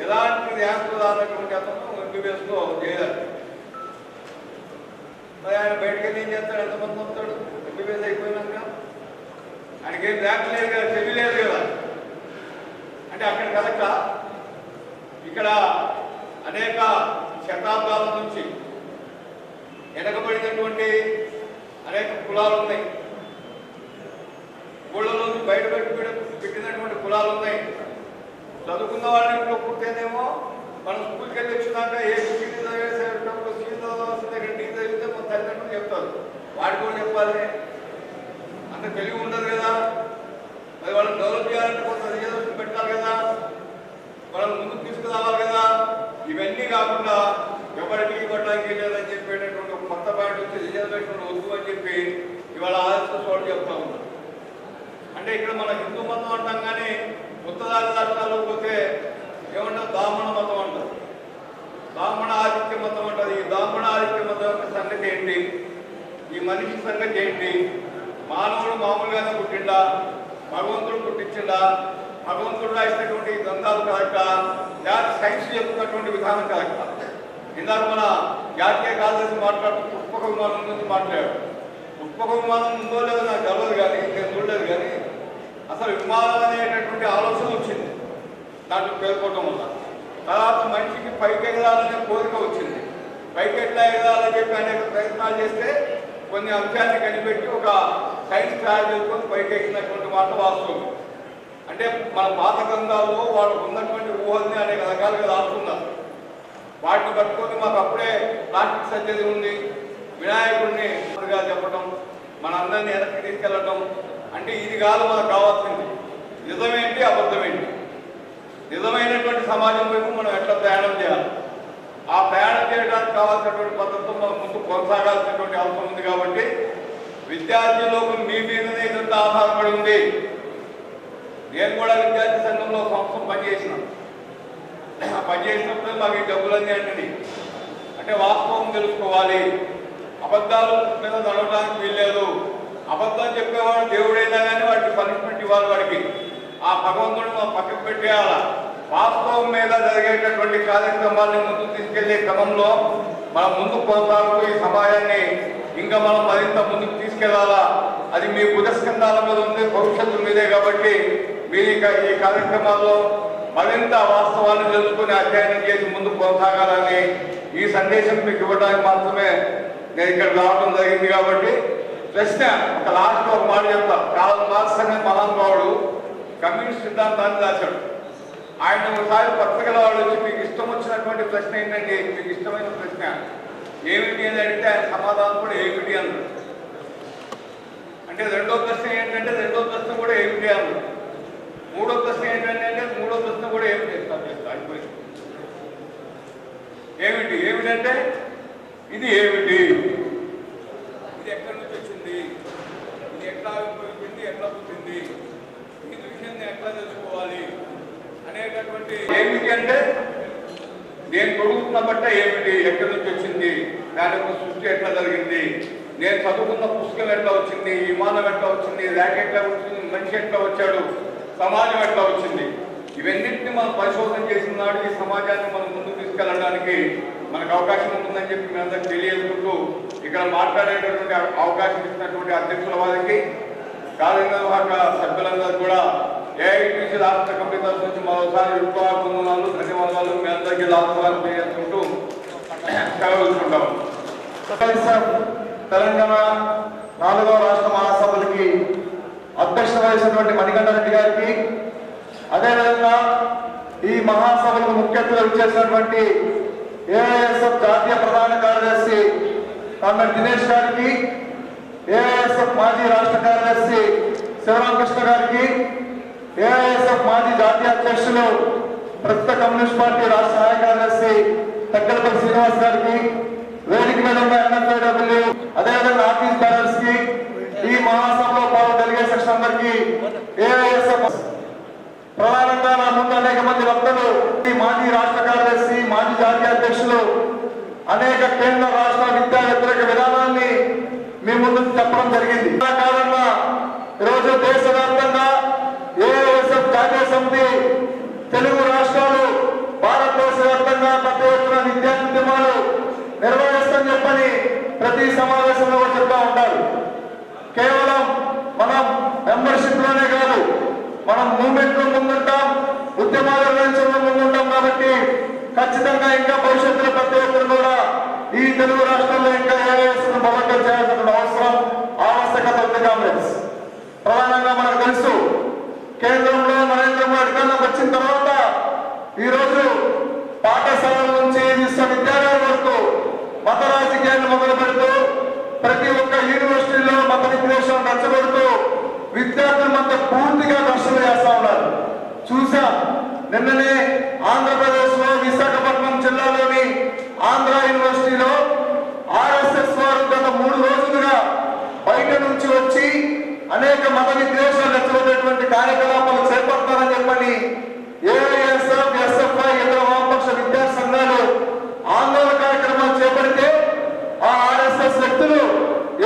ఎలాంటి ర్యాంకు రానటువంటి అతను ఎంబీబీఎస్లో చేయాలి. మరి ఆయన బయటకు వెళ్ళి ఏం చేస్తాడు? ఎంతమంది వస్తాడు ఎంబీబీఎస్ అయిపోయినాక? ఆయనకి ఏం ర్యాంక్ లేదు కదా, తెలియలేదు కదా. అంటే అక్కడ కనుక ఇక్కడ అనేక శతాబ్దాల నుంచి వెనకబడినటువంటి అనేక కులాలు ఉన్నాయి, ఊళ్ళలో బయట పెట్టినటువంటి కులాలు ఉన్నాయి. చదువుకున్న వాళ్ళని ఇంట్లో పుట్టేదేమో మనం స్కూల్కి వెళ్ళి వచ్చినాక ఏ సీట్ చదివేసేటప్పుడు సీట్ చదవాల్సిందే, ఇక్కడ టీ చదివితే మన తల్లిదండ్రులు చెప్తారు. వాడికి కూడా చెప్పాలి, అంత తెలివి ఉండదు కదా. మరి వాళ్ళని డెవలప్ చేయాలంటే కొంత రిజర్వేషన్ పెట్టాలి కదా, వాళ్ళని ముందుకు తీసుకురావాలి కదా. ఇవన్నీ కాకుండా ఎవరికి ఇవ్వడానికి లేదని చెప్పేటటువంటి ఒక కొత్త పాయింట్ వచ్చి రిజర్వేషన్ వద్దు అని చెప్పి ఇవాళ ఆలోచన చోటు చెప్తా ఉన్నారు. అంటే ఇక్కడ మన హిందూ మతం అంటాం, కానీ ఉత్తరాది రాష్ట్రాల్లో పోతే ఏమంటారు? బ్రాహ్మణ మతం అంటారు, బ్రాహ్మణ ఆధిక్య మతం అంటారు. ఈ బ్రాహ్మణ ఆధిక్య మతం యొక్క సంగతి ఏంటి? ఈ మనిషి సంగతి ఏంటి? మానవుడు మామూలుగానే పుట్టిండా, భగవంతుడు పుట్టించిండా, భగవంతుడు రాసినటువంటి గ్రంథాలు కరెక్టా, లేదా సైన్స్ చెప్తున్నటువంటి విధానం కరెక్టా? ఇందాక మన జాతీయ కార్యదర్శి మాట్లాడుతూ పుష్పక విమానం గురించి మాట్లాడాడు. పుష్పక విమానం ఉందో లేదో నాకు తెలియదు, కానీ నేను చూడలేదు. కానీ అసలు విమానం అనేటటువంటి ఆలోచన వచ్చింది దాంట్లో పేర్కోవటం వల్ల. తర్వాత మనిషికి పైకి ఎగరాలనే కోరిక వచ్చింది. పైకి ఎట్లా ఎగరాలని చెప్పి అనేక ప్రయత్నాలు చేస్తే కొన్ని అంశాన్ని కనిపెట్టి ఒక సైన్స్ తయారు చేసుకొని పైకి ఎక్కినటువంటి మాట వాస్తవం. అంటే మన పాత గ్రంథాల్లో వాళ్ళు ఉన్నటువంటి ఊహల్ని అనేక రకాలుగా రాస్తున్నారు. వాటిని పట్టుకొని మాకు అప్పుడే ప్లాస్టిక్ సర్జరీ ఉంది, వినాయకుడిని చెప్పడం, మన అందరినీ వెనక్కి తీసుకెళ్ళటం. అంటే ఇది కాదు మనకు కావాల్సింది. నిజమేంటి, అబద్ధమేంటి? నిజమైనటువంటి సమాజం వైపు మనం ఎట్లా ప్రయాణం చేయాలి? ఆ ప్రయాణం చేయడానికి కావాల్సినటువంటి పద్ధతితో మనం ముందు కొనసాగాల్సినటువంటి అవసరం ఉంది. కాబట్టి విద్యార్థి లోకం మీ మీదనే ఇదంతా ఆధారపడి ఉంది. నేను కూడా విద్యార్థి సంఘంలో సంవత్సరం పనిచేసినప్పుడే మాకు ఈ డబ్బులన్నీ అంటే వాస్తవం తెలుసుకోవాలి. అబద్ధాలు మీద నడవడానికి వీల్లేదు. అబద్ధం చెప్పేవాడు దేవుడైనా కానీ వాడికి పనిష్మెంట్ ఇవ్వాలి. వాడికి ఆ భగవంతుడు మనం పక్కకు పెట్టేయాల. వాస్తవం మీద జరిగేటటువంటి కార్యక్రమాన్ని ముందుకు తీసుకెళ్లే క్రమంలో మనం ముందుకు కొనసాగుతూ ఈ సమాజాన్ని ఇంకా మనం మరింత ముందుకు తీసుకెళ్లాలా. అది మీ బుధస్కంధాల మీద ఉంది, భవిష్యత్తు మీదే. కాబట్టి మీరు ఈ కార్యక్రమాల్లో మరింత వాస్తవాన్ని తెలుసుకుని అధ్యయనం చేసి ముందుకు కొనసాగాలని ఈ సందేశం మీకు ఇవ్వడానికి మాత్రమే నేను ఇక్కడ రావడం జరిగింది. కాబట్టి ప్రశ్న ఒక లాస్ట్ ఒక మాట చెప్తా. కాల్ మార్క్స్ అనే మహానుభావుడు కమ్యూనిస్ట్ సిద్ధాంతాన్ని రాశాడు. ఆయన ఒకసారి పత్రికల వాళ్ళు వచ్చి మీకు ఇష్టం వచ్చినటువంటి ప్రశ్న ఏంటంటే, మీకు ఇష్టమైన ప్రశ్న ఏమిటి అని అడిగితే ఆయన సమాధానం కూడా ఏమిటి అన్నాడు. అంటే రెండో ప్రశ్న ఏంటంటే రెండో ప్రశ్న కూడా ఏమిటి అన్నాడు. మూడో ప్రశ్న ఏంటంటే మూడో ప్రశ్న కూడా ఏమిటి అయిపోయింది. ఏమిటి ఏమిటంటే ఇది ఏమిటి, ఇది ఎక్కడి నుంచి వచ్చింది, ఇది ఎట్లా ఉపయోగించింది, ఎట్లా పుట్టింది, ఈ విషయాన్ని ఎట్లా తెలుసుకోవాలి అనేటటువంటి. ఏమిటి అంటే నేను కొడుకున్న బట్ట ఏమిటి, ఎక్కడి నుంచి వచ్చింది, దాని యొక్క సృష్టి ఎట్లా జరిగింది, నేను చదువుకున్న పుస్తకం ఎట్లా వచ్చింది, విమానం ఎట్లా వచ్చింది, ర్యాక్ ఎట్లా వచ్చింది, మనిషి ఎట్లా వచ్చాడు, సమాజం ఎట్లా వచ్చింది, ఇవన్నింటినీ మనం పరిశోధన చేసిన నాడు ఈ సమాజాన్ని మనం ముందుకు తీసుకెళ్ళడానికి మనకు అవకాశం ఉంటుందని చెప్పి మీ అందరికి తెలియజేసుకుంటూ ఇక్కడ మాట్లాడేటటువంటి అవకాశం ఇచ్చినటువంటి అధ్యక్షుల వారికి కార్యనిర్వాహక సభ్యులందరూ కూడా ఏఐటీసీ రాష్ట్ర కమిటీ తరఫు నుంచి మరోసారి ధన్యవాదాలు మీ అందరికీ లాభాలు తెలియజేసుకుంటూ సెలవుకుంటాం. తెలంగాణ 4వ రాష్ట్ర మహాసభలకి అధ్యక్షత వహించినటువంటి మణికంఠ రెడ్డి గారికి, అదేవిధంగా ఈ మహాసభలకు ముఖ్య అతిథిగా విచ్చేసినటువంటి ఏఐఎస్ఎఫ్ జాతీయ ప్రధాన కార్యదర్శి కామ్రేడ్ దినేష్ గారికి, ఏఐఎస్ఎఫ్ మాజీ రాష్ట్ర కార్యదర్శి శివరామకృష్ణ గారికి, ఏఐఎస్ఎఫ్ మాజీ జాతీయ అధ్యక్షులు ప్రస్తుత కమ్యూనిస్ట్ పార్టీ రాష్ట్ర సహాయ కార్యదర్శి తక్కలపల్లి శ్రీనివాస్ గారికి, వేదిక మీద ఉన్న ఎన్ఎఫ్ఐడబ్ల్యూ అదేవిధంగా ఆఫీస్ బ్యానర్స్ కి, ఈ మహాసభలో పాల్గొన్న డెలిగేట్ సెక్షన్ అందరికీ, ఏఐఎస్ఎఫ్ ప్రధానంగా నా ముందు అనేక మంది వక్తలు, ఈ మాజీ రాష్ట్ర కార్యదర్శి, మాజీ జాతీయ అధ్యక్షులు అనేక కేంద్ర రాష్ట్ర విద్యా వ్యతిరేక విధానాన్ని మీ ముందు చెప్పడం జరిగింది. కారణంగా ఈరోజు దేశవ్యాప్తంగా ఏఐఎస్ఎఫ్ జాతీయ సమితి తెలుగు రాష్ట్రాలు భారతదేశ వ్యాప్తంగా పెద్ద ఎత్తున విద్యార్థి ఉద్యమాలు నిర్వహిస్తామని చెప్పని ప్రతి సమావేశంలో చెప్తా ఉంటారు. కేవలం మనం మెంబర్షిప్ లోనే కాదు, మనం మూవ్మెంట్ లో ముందుంటాం, ఉద్యమాల నిర్వహించడంలో ముందుంటాం. కాబట్టి ఖచ్చితంగా ఇంకా భవిష్యత్తులో పెద్ద ఎత్తున కూడా ఈ తెలుగు రాష్ట్రాల్లో ఇంకా ఏఐఎస్ఎఫ్ బలోపేతం చేయాల్సిన అవసరం, ఆవశ్యకత ఉంది. కాంగ్రెస్ ప్రధానంగా మనకు తెలుసు, కేంద్రంలో నరేంద్ర మోడీ అధికారంలోకి వచ్చిన తర్వాత ఈరోజు పాఠశాలల నుంచి విశ్వవిద్యాలయాల వరకు మత రాజకీయాన్ని మొదలు పెడుతూ ప్రతి ఒక్క యూనివర్సిటీలో మత విద్వేషం రెచ్చగొడుతూ విద్యార్థుల మధ్య పూర్తిగా ఘర్షణలు చేస్తా ఉన్నారు. చూసాం నిన్ననే ఆంధ్రప్రదేశ్ లో విశాఖపట్నం జిల్లాలోని ఆంధ్ర యూనివర్సిటీలో ఆర్ఎస్ఎస్ వారు గత 3 రోజులుగా బయట నుంచి వచ్చి అనేక మత విద్వేషాలు రెచ్చగొట్టేటువంటి కార్యకలాపాలు చేపడతారని చెప్పని ఏఐఎస్ఎఫ్, ఎస్ఎఫ్ఐ, ఇతర వామపక్ష విద్యార్థి సంఘాలు ఆందోళన కార్యక్రమాలు చేపడితే ఆ ఆర్ఎస్ఎస్ వ్యక్తులు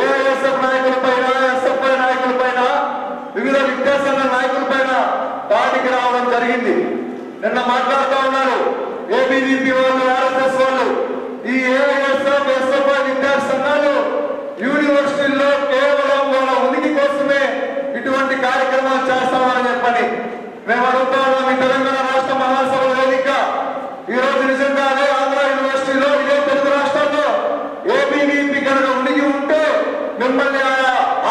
ఏఐఎస్ఎఫ్ నాయకులపైన, ఎస్ఎఫ్ఐ నాయకులపైన, వివిధ విద్యాసంఘ నాయకులపైన దాడికి రావడం జరిగింది. నిన్న మాట్లాడుతూ ఉన్నారు ఏబీవీపీ వాళ్ళు, ఆర్ఎస్ఎస్ వాళ్ళు, ఈ ఏఐఎస్ఎఫ్, ఎస్ఎఫ్ఐ విద్యార్థి సంఘాలు యూనివర్సిటీల్లో కేవలం వాళ్ళ ఉనికి కోసమే ఇటువంటి కార్యక్రమాలు చేస్తామని చెప్పని మేము అడుగుతా ఉన్నాం. ఈ తెలంగాణ రాష్ట్ర మహాసభ వేదిక ఈ రోజు నిజంగానే ఆంధ్ర యూనివర్సిటీలో, ఇదే తెలుగు రాష్ట్రాల్లో ఏబీవీపీ కనుక ఉనికి ఉంటే మిమ్మల్ని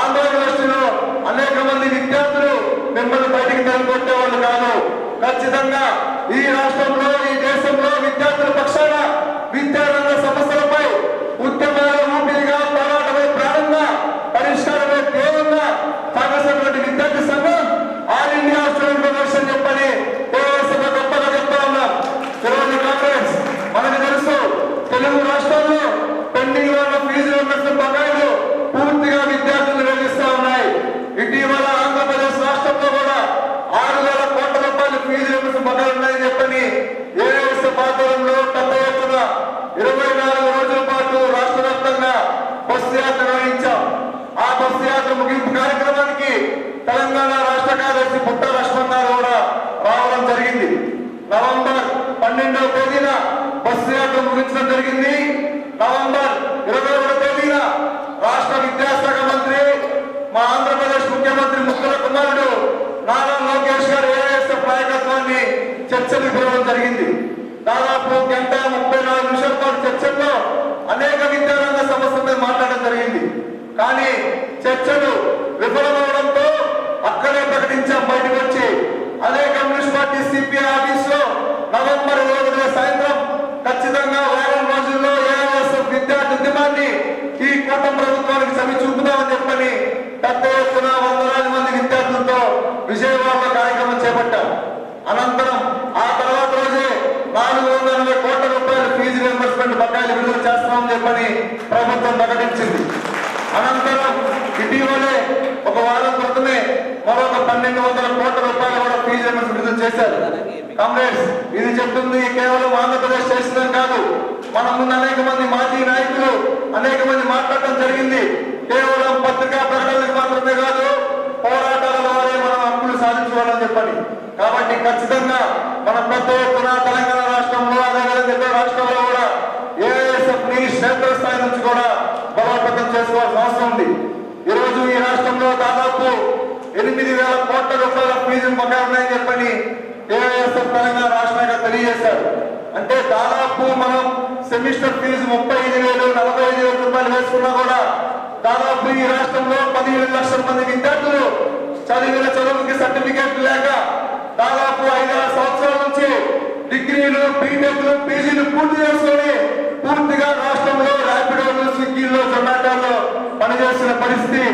ఆంధ్ర యూనివర్సిటీలో అనేక మంది విద్యార్థులు మిమ్మల్ని బయటికి తరలికొట్టే వాళ్ళు కాదు. ఖచ్చితంగా ఈ రాష్ట్రంలో, ఈ దేశంలో విద్యార్థుల పక్షాన విద్యారంగ సమస్యలపై ఉద్యమాల ఊపిరిగా, పోరాటమే ప్రాణంగా, పరిష్కారమే ధ్యేయంగా సాగసినటువంటి విద్యార్థి సంఘం ఆల్ ఇండియా స్టూడెంట్ ఫెడరేషన్ చెప్పని గొప్పగా చెప్తా ఉన్నాం. ఈరోజు కాంగ్రెస్ మనకు తెలుసు, తెలుగు రాష్ట్రాల్లో పెండింగ్ లో ఉన్న ఫీజు రియంబర్స్మెంట్ బకాయిలు పూర్తిగా విద్యార్థులు వెలిగిస్తా ఉన్నాయి. ఇటీవల ఆంధ్రప్రదేశ్ రాష్ట్రంలో కూడా 6,000 కోట్ల రూపాయలు ఫీజు రియంబర్స్మెంట్ బకాయిలు ఉన్నాయని చెప్పని ఏఐఎస్ఎఫ్ ఆధ్వర్యంలో పెద్ద ఎత్తున 24 రోజుల పాటు రాష్ట్ర వ్యాప్తంగా బస్సు యాత్ర నిర్వహించాం. ఆ బస్సు యాత్ర ముగింపు కార్యక్రమానికి తెలంగాణ రాష్ట్ర కార్యదర్శి పుట్ట లక్ష్మణ్ గారు కూడా రావడం జరిగింది. నవంబర్ 12వ తేదీన బస్సు యాత్ర ముగించడం జరిగింది. నవంబర్ 21వ తేదీన రాష్ట్ర విద్యాశాఖ మంత్రి, మా ఆంధ్రప్రదేశ్ ముఖ్యమంత్రి ముఖ్యుల కుమారుడు నారా లోకేష్ గారు ఏఐఎస్ఎఫ్ నాయకత్వాన్ని చర్చలు పిలవడం జరిగింది. దాదాపు 1:34 నిమిషాల పాటు చర్చల్లో అనేక విద్యారంగ సమస్యల మీద మాట్లాడడం జరిగింది. కానీ చర్చలు విఫలమవడంతో అక్కడే ప్రకటించాం బయటకు వచ్చి. అదే కమ్యూనిస్ట్ పార్టీ సిపిఐ ఆఫీస్ లో నవంబర్ 20న సాయంత్రం ఖచ్చితంగా వారం రోజుల్లో ఏఐఎస్ఎఫ్ విద్యార్థి ఉద్యమాన్ని ఈ కూటమి ప్రభుత్వానికి చవి చూపుదామని చెప్పని పెద్ద ఎత్తున 100,000 మంది విద్యార్థులతో విజయవాడలో కార్యక్రమం చేపట్టాం. అనంతరం ఆ తర్వాత రోజే 480 కోట్ల రూపాయల ఫీజు రియంబర్స్మెంట్ బకాయిలు విడుదల చేస్తామని చెప్పని ప్రభుత్వం ప్రకటించింది. అనంతరం ఇటీవలే ఒక వారం క్రితమే మరొక 1,200 కోట్ల రూపాయలు కూడా ఫీజు రియంబర్స్మెంట్ విడుదల చేశారు. కామ్రేడ్స్, ఇది చెప్తుంది కేవలం ఆంధ్రప్రదేశ్ చేసిందని కాదు, మన ముందు అనేక మంది మాజీ నాయకులు అనేక మంది మాట్లాడటం జరిగింది. కేవలం పత్రికా ప్రకటనలకు మాత్రమే కాదు, పోరాటాల ద్వారా మనం హక్కులు సాధించుకోవాలని చెప్పని. ఖచ్చితంగా మన పెద్ద ఎత్తున తెలంగాణ రాష్ట్రంలో అదేవిధంగా ఇతర రాష్ట్రాల్లో కూడా చేసుకోవాల్సిన అవసరం ఉంది. ఈరోజు ఈ రాష్ట్రంలో దాదాపు 8,000 కోట్ల రూపాయల ఫీజులు బకాయి ఉన్నాయని చెప్పని ఏఐఎస్ఎఫ్ తెలంగాణ రాష్ట్రంగా తెలియజేశారు. అంటే దాదాపు మనం సెమిస్టర్ ఫీజు 35,000, 45,000 రూపాయలు వేసుకున్నా కూడా దాదాపు ఈ రాష్ట్రంలో 17 లక్షల మంది విద్యార్థులు చదివిన చదువుకి సర్టిఫికేట్ లేక దాదాపు 5-6 సంవత్సరాల నుంచి డిగ్రీలు, బీటెక్లు, పీజీలు పూర్తి చేసుకొని పూర్తిగా రాష్ట్రంలో ర్యాపిడోలు, స్విగ్గీలో, జొమాటోలో పనిచేస్తున్న పరిస్థితి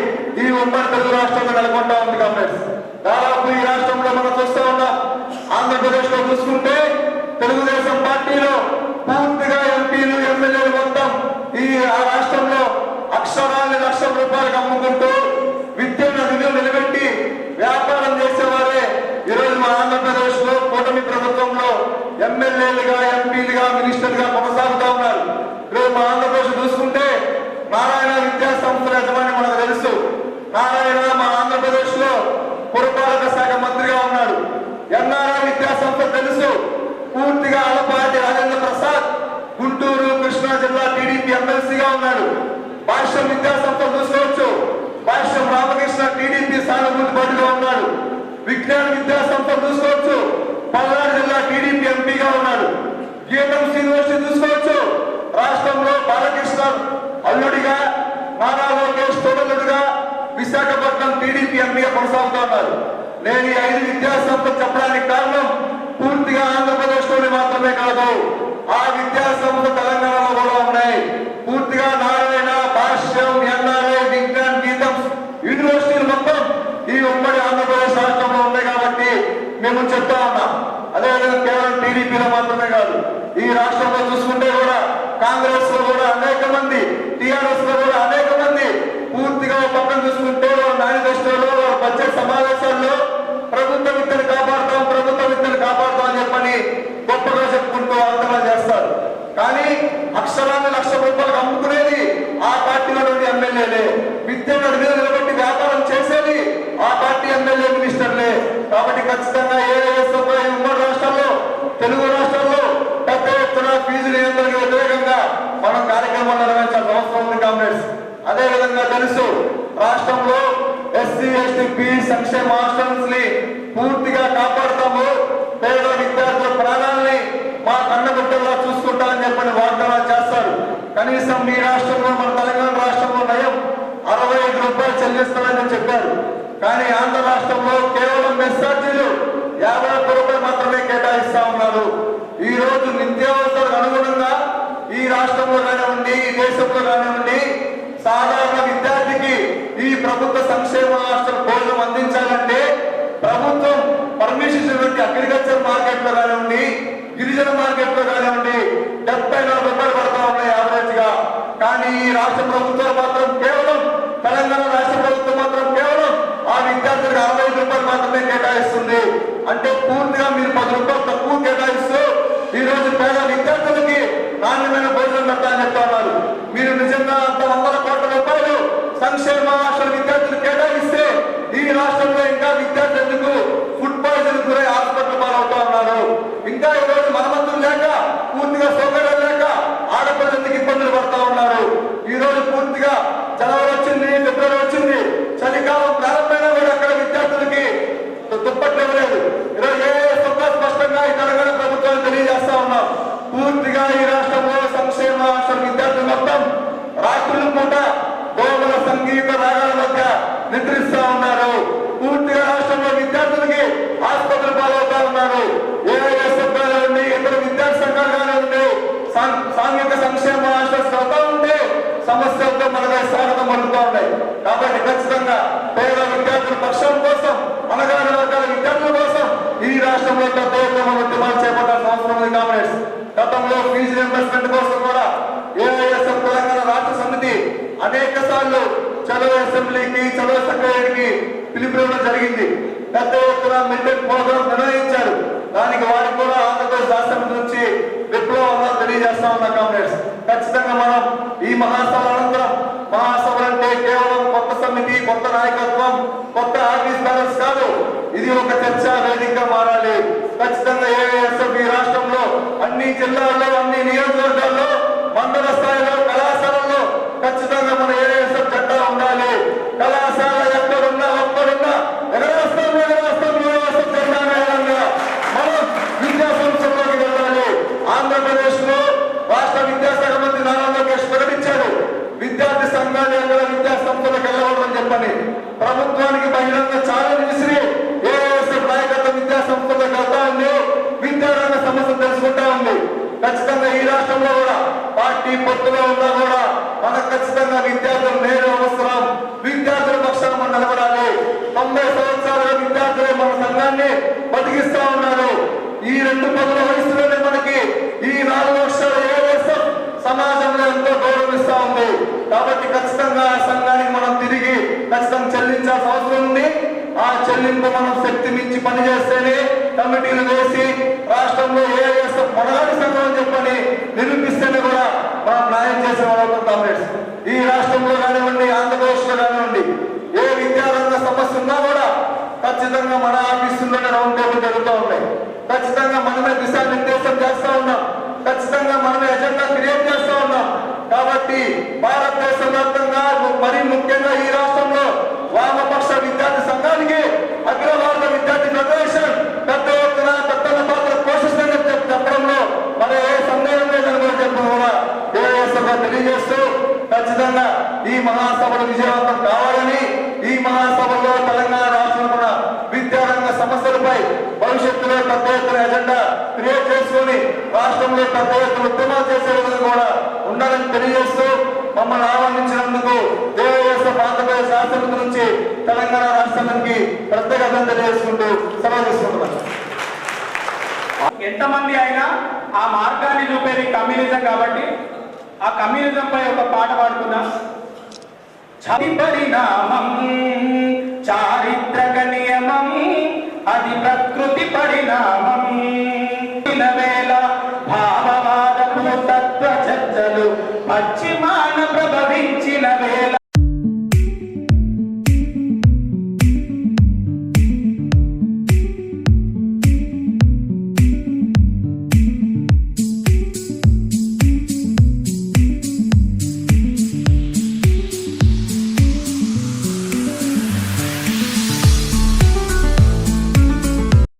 ఈ ఉమ్మడి తెలుగు రాష్ట్రంలో నెలకొంటా ఉంది. కాంగ్రెస్ దాదాపు ఈ రాష్ట్రంలో మనం చూస్తూ ఉన్నాం. ఆంధ్రప్రదేశ్ లో చూసుకుంటే తెలుగుదేశం పార్టీలో పూర్తిగా ఎంపీలు, ఎమ్మెల్యేలు మొత్తం ఆ రాష్ట్రంలో అక్షరాన్ని లక్షల రూపాయలకు అమ్ముకుంటూ విద్యను విలువ నిలబెట్టి వ్యాపారం చేసేవారే ఈరోజు మన ఆంధ్రప్రదేశ్ లో కూటమి ప్రభుత్వంలో ఎమ్మెల్యేలుగా, ఎంపీలుగా, మినిస్టర్లుగా కొనసాగుతూ ఉన్నారు. ఈరోజు మన ఆంధ్రప్రదేశ్ చూసుకుంటే నారాయణ విద్యా సంస్థల యజమాని మనకు తెలుసు. నారాయణ మన ఆంధ్రప్రదేశ్ లో పురపాలక శాఖ మంత్రిగా ఉన్నాడు. ఎన్ఆర్ఐ విద్యా సంస్థ తెలుసు. పూర్తిగా ఆలపాటి రాజేంద్ర ప్రసాద్ గుంటూరు, కృష్ణా జిల్లా టీడీపీ ఎమ్మెల్సీగా ఉన్నాడు. భాష్యం విద్యా సంస్థ చూసుకోవచ్చు. భాష్యం రామకృష్ణ టీడీపీ సానుభూతి బడిలో ఉన్నాడు. విజ్ఞాన విద్యా సంస్థ చూసుకోవచ్చు. పల్నాడు జిల్లా టీడీపీ ఎంపీగా ఉన్నాడు. గీతం యూనివర్సిటీ చూసుకోవచ్చు. రాష్ట్రంలో బాలకృష్ణ అల్లుడిగా, నారా లోకేష్ తోడలుడిగా విశాఖపట్నం టీడీపీ ఎంపీగా కొనసాగుతూ ఉన్నారు. నేను ఈ 5 విద్యా సంస్థలు చెప్పడానికి కారణం పూర్తిగా ఆంధ్రప్రదేశ్ లోని మాత్రమే కాదు, ఆ విద్యా సంస్థ తెలంగాణలో కూడా ఉన్నాయి. పూర్తిగా నారాయణ, భాష్యం, ఎన్ఆర్ఐ, విజ్ఞాన్, గీతం యూనివర్సిటీలు మొత్తం ఈ ఉమ్మడి ఆంధ్రప్రదేశ్ రాష్ట్రంలో ఉన్నాయి కాబట్టి మేము చెప్తా ఉన్నాం. అదేవిధంగా కేవలం టీడీపీలో మాత్రమే కాదు, ఈ రాష్ట్రంలో చూసుకుంటే కూడా కాంగ్రెస్ లో కూడా అనేక మంది, టీఆర్ఎస్ లో కూడా అనేక మంది పూర్తిగా పక్కన చూసుకుంటే మేనిఫెస్టోలో, బడ్జెట్ సమావేశాల్లో ప్రభుత్వ విద్యను కాపాడుతాం, ప్రభుత్వ విద్యను కాపాడుతాం అని చెప్పని గొప్పగా చెప్పుకుంటూ ఆందోళన చేస్తారు. కానీ అక్షరాన్ని లక్షల రూపాయలకు అమ్ముకునేది ఆ పార్టీలో నుండి ఎమ్మెల్యేలే. విద్యను మీద నిలబెట్టి వ్యాపారం చేసేది ఆ పార్టీ ఎమ్మెల్యే, మినిస్టర్లే. కాబట్టి ఖచ్చితంగా ఏఐఎస్ఎఫ్ ఉమ్మడి రాష్ట్రాల్లో, తెలుగు రాష్ట్రాల్లో పెద్ద ఎత్తున ఫీజు నియంత్రణకు వ్యతిరేకంగా మనం కార్యక్రమాలు నిర్వహించాల్సిన అవసరం ఉంది. కాంగ్రెస్ అదేవిధంగా తెలుసు, రాష్ట్రంలో ఎస్సీ, ఎస్టీ, బీసీ సంక్షేమ హాస్టల్స్ ని పూర్తిగా కాపాడుతాము, పేద విద్యార్థుల ప్రాణాలని మా కన్నబిడ్డల్లా చూసుకుంటామని చెప్పని వాగ్దానాలు చేస్తారు. కనీసం మీ రాష్ట్రంలో, మన తెలంగాణ రాష్ట్రంలో నయం 65 రూపాయలు చెల్లిస్తామని చెప్పారు. కానీ ఆంధ్ర రాష్ట్రంలో కేవలం మెస్ ఛార్జీలు 50 రూపాయలు మాత్రమే కేటాయిస్తా ఉన్నారు. ఈ రోజు నిత్యావసరాలకు అనుగుణంగా ఈ రాష్ట్రంలో కానివ్వండి, ఈ దేశంలో కానివ్వండి, సాధారణ విద్యార్థికి ఈ ప్రభుత్వ సంక్షేమ హాస్టల్ భోజనం అందించాలంటే ప్రభుత్వం పర్మిషన్ ఇచ్చినటువంటి అగ్రికల్చర్ మార్కెట్ లో కానివ్వండి, గిరిజన మార్కెట్ లో కానివ్వండి 74 రూపాయలు పడతా ఉన్నాయి యావరేజ్ గా. కానీ ఈ రాష్ట్ర ప్రభుత్వం మాత్రం కేవలం, తెలంగాణ రాష్ట్ర ప్రభుత్వం మాత్రం కేవలం ఆ విద్యార్థులకు 65 రూపాయలు మాత్రమే కేటాయిస్తుంది. అంటే పూర్తిగా మీరు 10 రూపాయలు తక్కువ కేటాయిస్తూ ఈ రోజు పేద విద్యార్థులకి నాణ్యమైన భోజనం పెట్టాలని చెప్తా ఉన్నారు. మీరు నిజంగా అంత 100 కోట్ల రూపాయలు సంక్షేమ హాస్టల్ విద్యార్థులు కేటాయిస్తే ఈ రాష్ట్రంలో ఇంకా విద్యార్థులు ఎందుకు ఫుడ్ పాయిజన్ గురై హాస్పిటల్ పాలవుతా ఉన్నారు? ఇంకా ఈ రోజు మరమ్మతులు లేక, పూర్తిగా సౌకర్యాలు లేక ఆడపిల్లలు ఎందుకు ఇబ్బందులు పడతా ఉన్నారు? ఈ రోజు పూర్తిగా జనవరి వచ్చింది, ఫిబ్రవరి వచ్చింది, చలికాలం ప్రారంభమైనా కూడా అక్కడ విద్యార్థులకి దుప్పట్లు ఇవ్వలేదు. ఈరోజు స్పష్టంగా ఈ తెలంగాణ ప్రభుత్వాన్ని తెలియజేస్తా ఉన్నాం. పూర్తిగా ఈ రాష్ట్రంలో సంక్షేమ హాస్టల్ విద్యార్థులు మొత్తం రాత్రుల పూట దోమల సంగీత రాగాల మధ్య నిద్రిస్తా ఉన్నారు. పూర్తిగా రాష్ట్రంలో విద్యార్థులకి ఆసుపత్రులు పాలవుతా ఉన్నారు. ఏఐఎస్ఎఫ్ కానివ్వండి, ఇతర విద్యార్థి సంఘాలు కానివ్వండి, సాంఘిక సంక్షేమ హాస్టల్స్ అవుతా ఉంటే సమస్యలతో మనపై స్వాగతం పలుకుతూ ఉన్నాయి. కాబట్టి ఖచ్చితంగా పేద విద్యార్థుల పక్షం కోసం, అనగాని వర్గాల విద్యార్థుల కోసం ఈ రాష్ట్రంలో పెద్ద ఎత్తున ఉద్యమాలు చేపట్టాల్సిన అవసరం ఉంది. కాంగ్రెస్ గతంలో ఫీజు రియంబర్స్మెంట్ కోసం కూడా ఏఐఎస్ఎఫ్ తెలంగాణ రాష్ట్ర సమితి అనేక సార్లు చలో అసెంబ్లీకి, చలో సెక్రటరీకి పిలుపునివ్వడం జరిగింది. పెద్ద ఎత్తున మిలిటెంట్ ప్రోగ్రాం నిర్వహించారు. దానికి వారికి కూడా ఆంధ్రప్రదేశ్ రాష్ట్రం నుంచి విప్లవం తెలియజేస్తా ఉన్న కాంగ్రెస్ ఖచ్చితంగా మనం ఈ మహాసభ అనంతరం, మహాసభలు అంటే కేవలం కొత్త సమితి, కొత్త నాయకత్వం, కొత్త ఆఫీస్ బ్యాలెన్స్ కాదు, ఇది ఒక చర్చా వేదికగా మారాలి. ఖచ్చితంగా ఏఐఎస్ఎఫ్ ఈ రాష్ట్రంలో అన్ని జిల్లాల్లో, అన్ని నియోజకవర్గాల్లో, మండల స్థాయిలో, కళాశాలల్లో ఖచ్చితంగా మన ఏఎస్ఎఫ్ జెండా ఉండాలి. కళాశాల ఎక్కడున్నా ఒక్కడున్నా ఎగరేస్తాం ఏఎస్ఎఫ్ జెండా విధంగా మనం విద్యా సంస్థల్లోకి వెళ్ళాలి. ఆంధ్రప్రదేశ్ లో రాష్ట్ర విద్యాశాఖ మంత్రి నారా లోకేష్ ప్రకటించాడు, విద్యార్థి సంఘాలు ఎక్కడ విద్యా సంస్థలకు వెళ్ళకూడదని చెప్పని. ప్రభుత్వానికి బహిరంగ ఛాలెంజ్ విసిరి ఏఎస్ఎఫ్ నాయకత్వం విద్యా సంస్థలకు వెళ్తా ఉంది, విద్యారంగ సమస్యలు తెలుసుకుంటా ఉంది. ఖచ్చితంగా ఈ రాష్ట్రంలో కూడా పార్టీ పొత్తులో ఉన్నా కూడా మనకు ఖచ్చితంగా విద్యార్థులు నేడు అవసరం. విద్యార్థుల పక్షాన మనం నిలబడాలి. 90 సంవత్సరాల విద్యార్థులే మన సంఘాన్ని బతికిస్తా ఉన్నారు. ఈ 2 పదుల వయసులోనే మనకి ఈ 4 లక్షల ఏఎస్ఎఫ్ సమాజంలో ఎంతో గౌరవిస్తా ఉంది. కాబట్టి ఖచ్చితంగా ఆ సంఘానికి మనం తిరిగి ఖచ్చితంగా చెల్లించాల్సిన అవసరం ఉంది. ఆ చెల్లింపు మనం శక్తి మించి పనిచేస్తేనే, కమిటీలు వేసి రాష్ట్రంలో ఏఎస్ఎఫ్ మొదటి సంఘం అని చెప్పని నిరూపిస్తేనే కూడా మనం న్యాయం చేసే వాళ్ళతో కాంగ్రెస్ ఈ రాష్ట్రంలో కానివ్వండి, ఆంధ్రప్రదేశ్ లో కానివ్వండి, ఏ విద్యారంగ సమస్య ఉన్నా కూడా ఖచ్చితంగా మన ఆఫీసుల్లోనే రౌండ్ టేబుల్ జరుగుతూ ఉన్నాయి. ఖచ్చితంగా మనమే దిశానిర్దేశం చేస్తా ఉన్నాం. ఖచ్చితంగా మనమే ఎజెండా క్రియేట్ చేస్తా ఉన్నాం. కాబట్టి భారతదేశం వ్యాప్తంగా మరీ ముఖ్యంగా ఈ రాష్ట్రంలో వామపక్ష విద్యార్థి సంఘానికి అఖిల భారత విద్యార్థి ఫెడరేషన్ పెద్ద ఎత్తున పెద్దల పాత్ర పోషిస్తుందని చెప్పడంలో మన ఏ సందేహం లేదని కూడా చెప్పడం కూడా ఏఎస్ఎఫ్ తెలియజేస్తూ ఖచ్చితంగా ఈ మహాసభలు విజయవంతం కావాలని, ఈ మహాసభలో తెలంగాణ రాష్ట్రంలో కూడా విద్యారంగ సమస్యలపై భవిష్యత్తులో పెద్ద ఎత్తున ఎజెండా క్రియేట్ చేసుకుని రాష్ట్రంలో పెద్ద ఎత్తున ఉద్యమాలు చేసే విధంగా కూడా ఉండాలని తెలియజేస్తూ మమ్మల్ని ఆహ్వానించినందుకు ఏఎస్ఎఫ్ ఆంధ్రప్రదేశ్ రాష్ట్రం నుంచి తెలంగాణ రాష్ట్రానికి ప్రత్యేక అభినందన తెలియజేసుకుంటూ సెలవు తీసుకుంటున్నాను. ఎంతమంది అయినా ఆ మార్గాన్ని చూపేది కమ్యూనిజం కాబట్టి ఆ కమ్యూనిజం పై ఒక పాట పాడుతున్నా. పరిణామం చారిత్రక నియమం అది ప్రకృతి పరిణామం. వేళ భావవాదపు తత్వ చర్చలు పశ్చిమ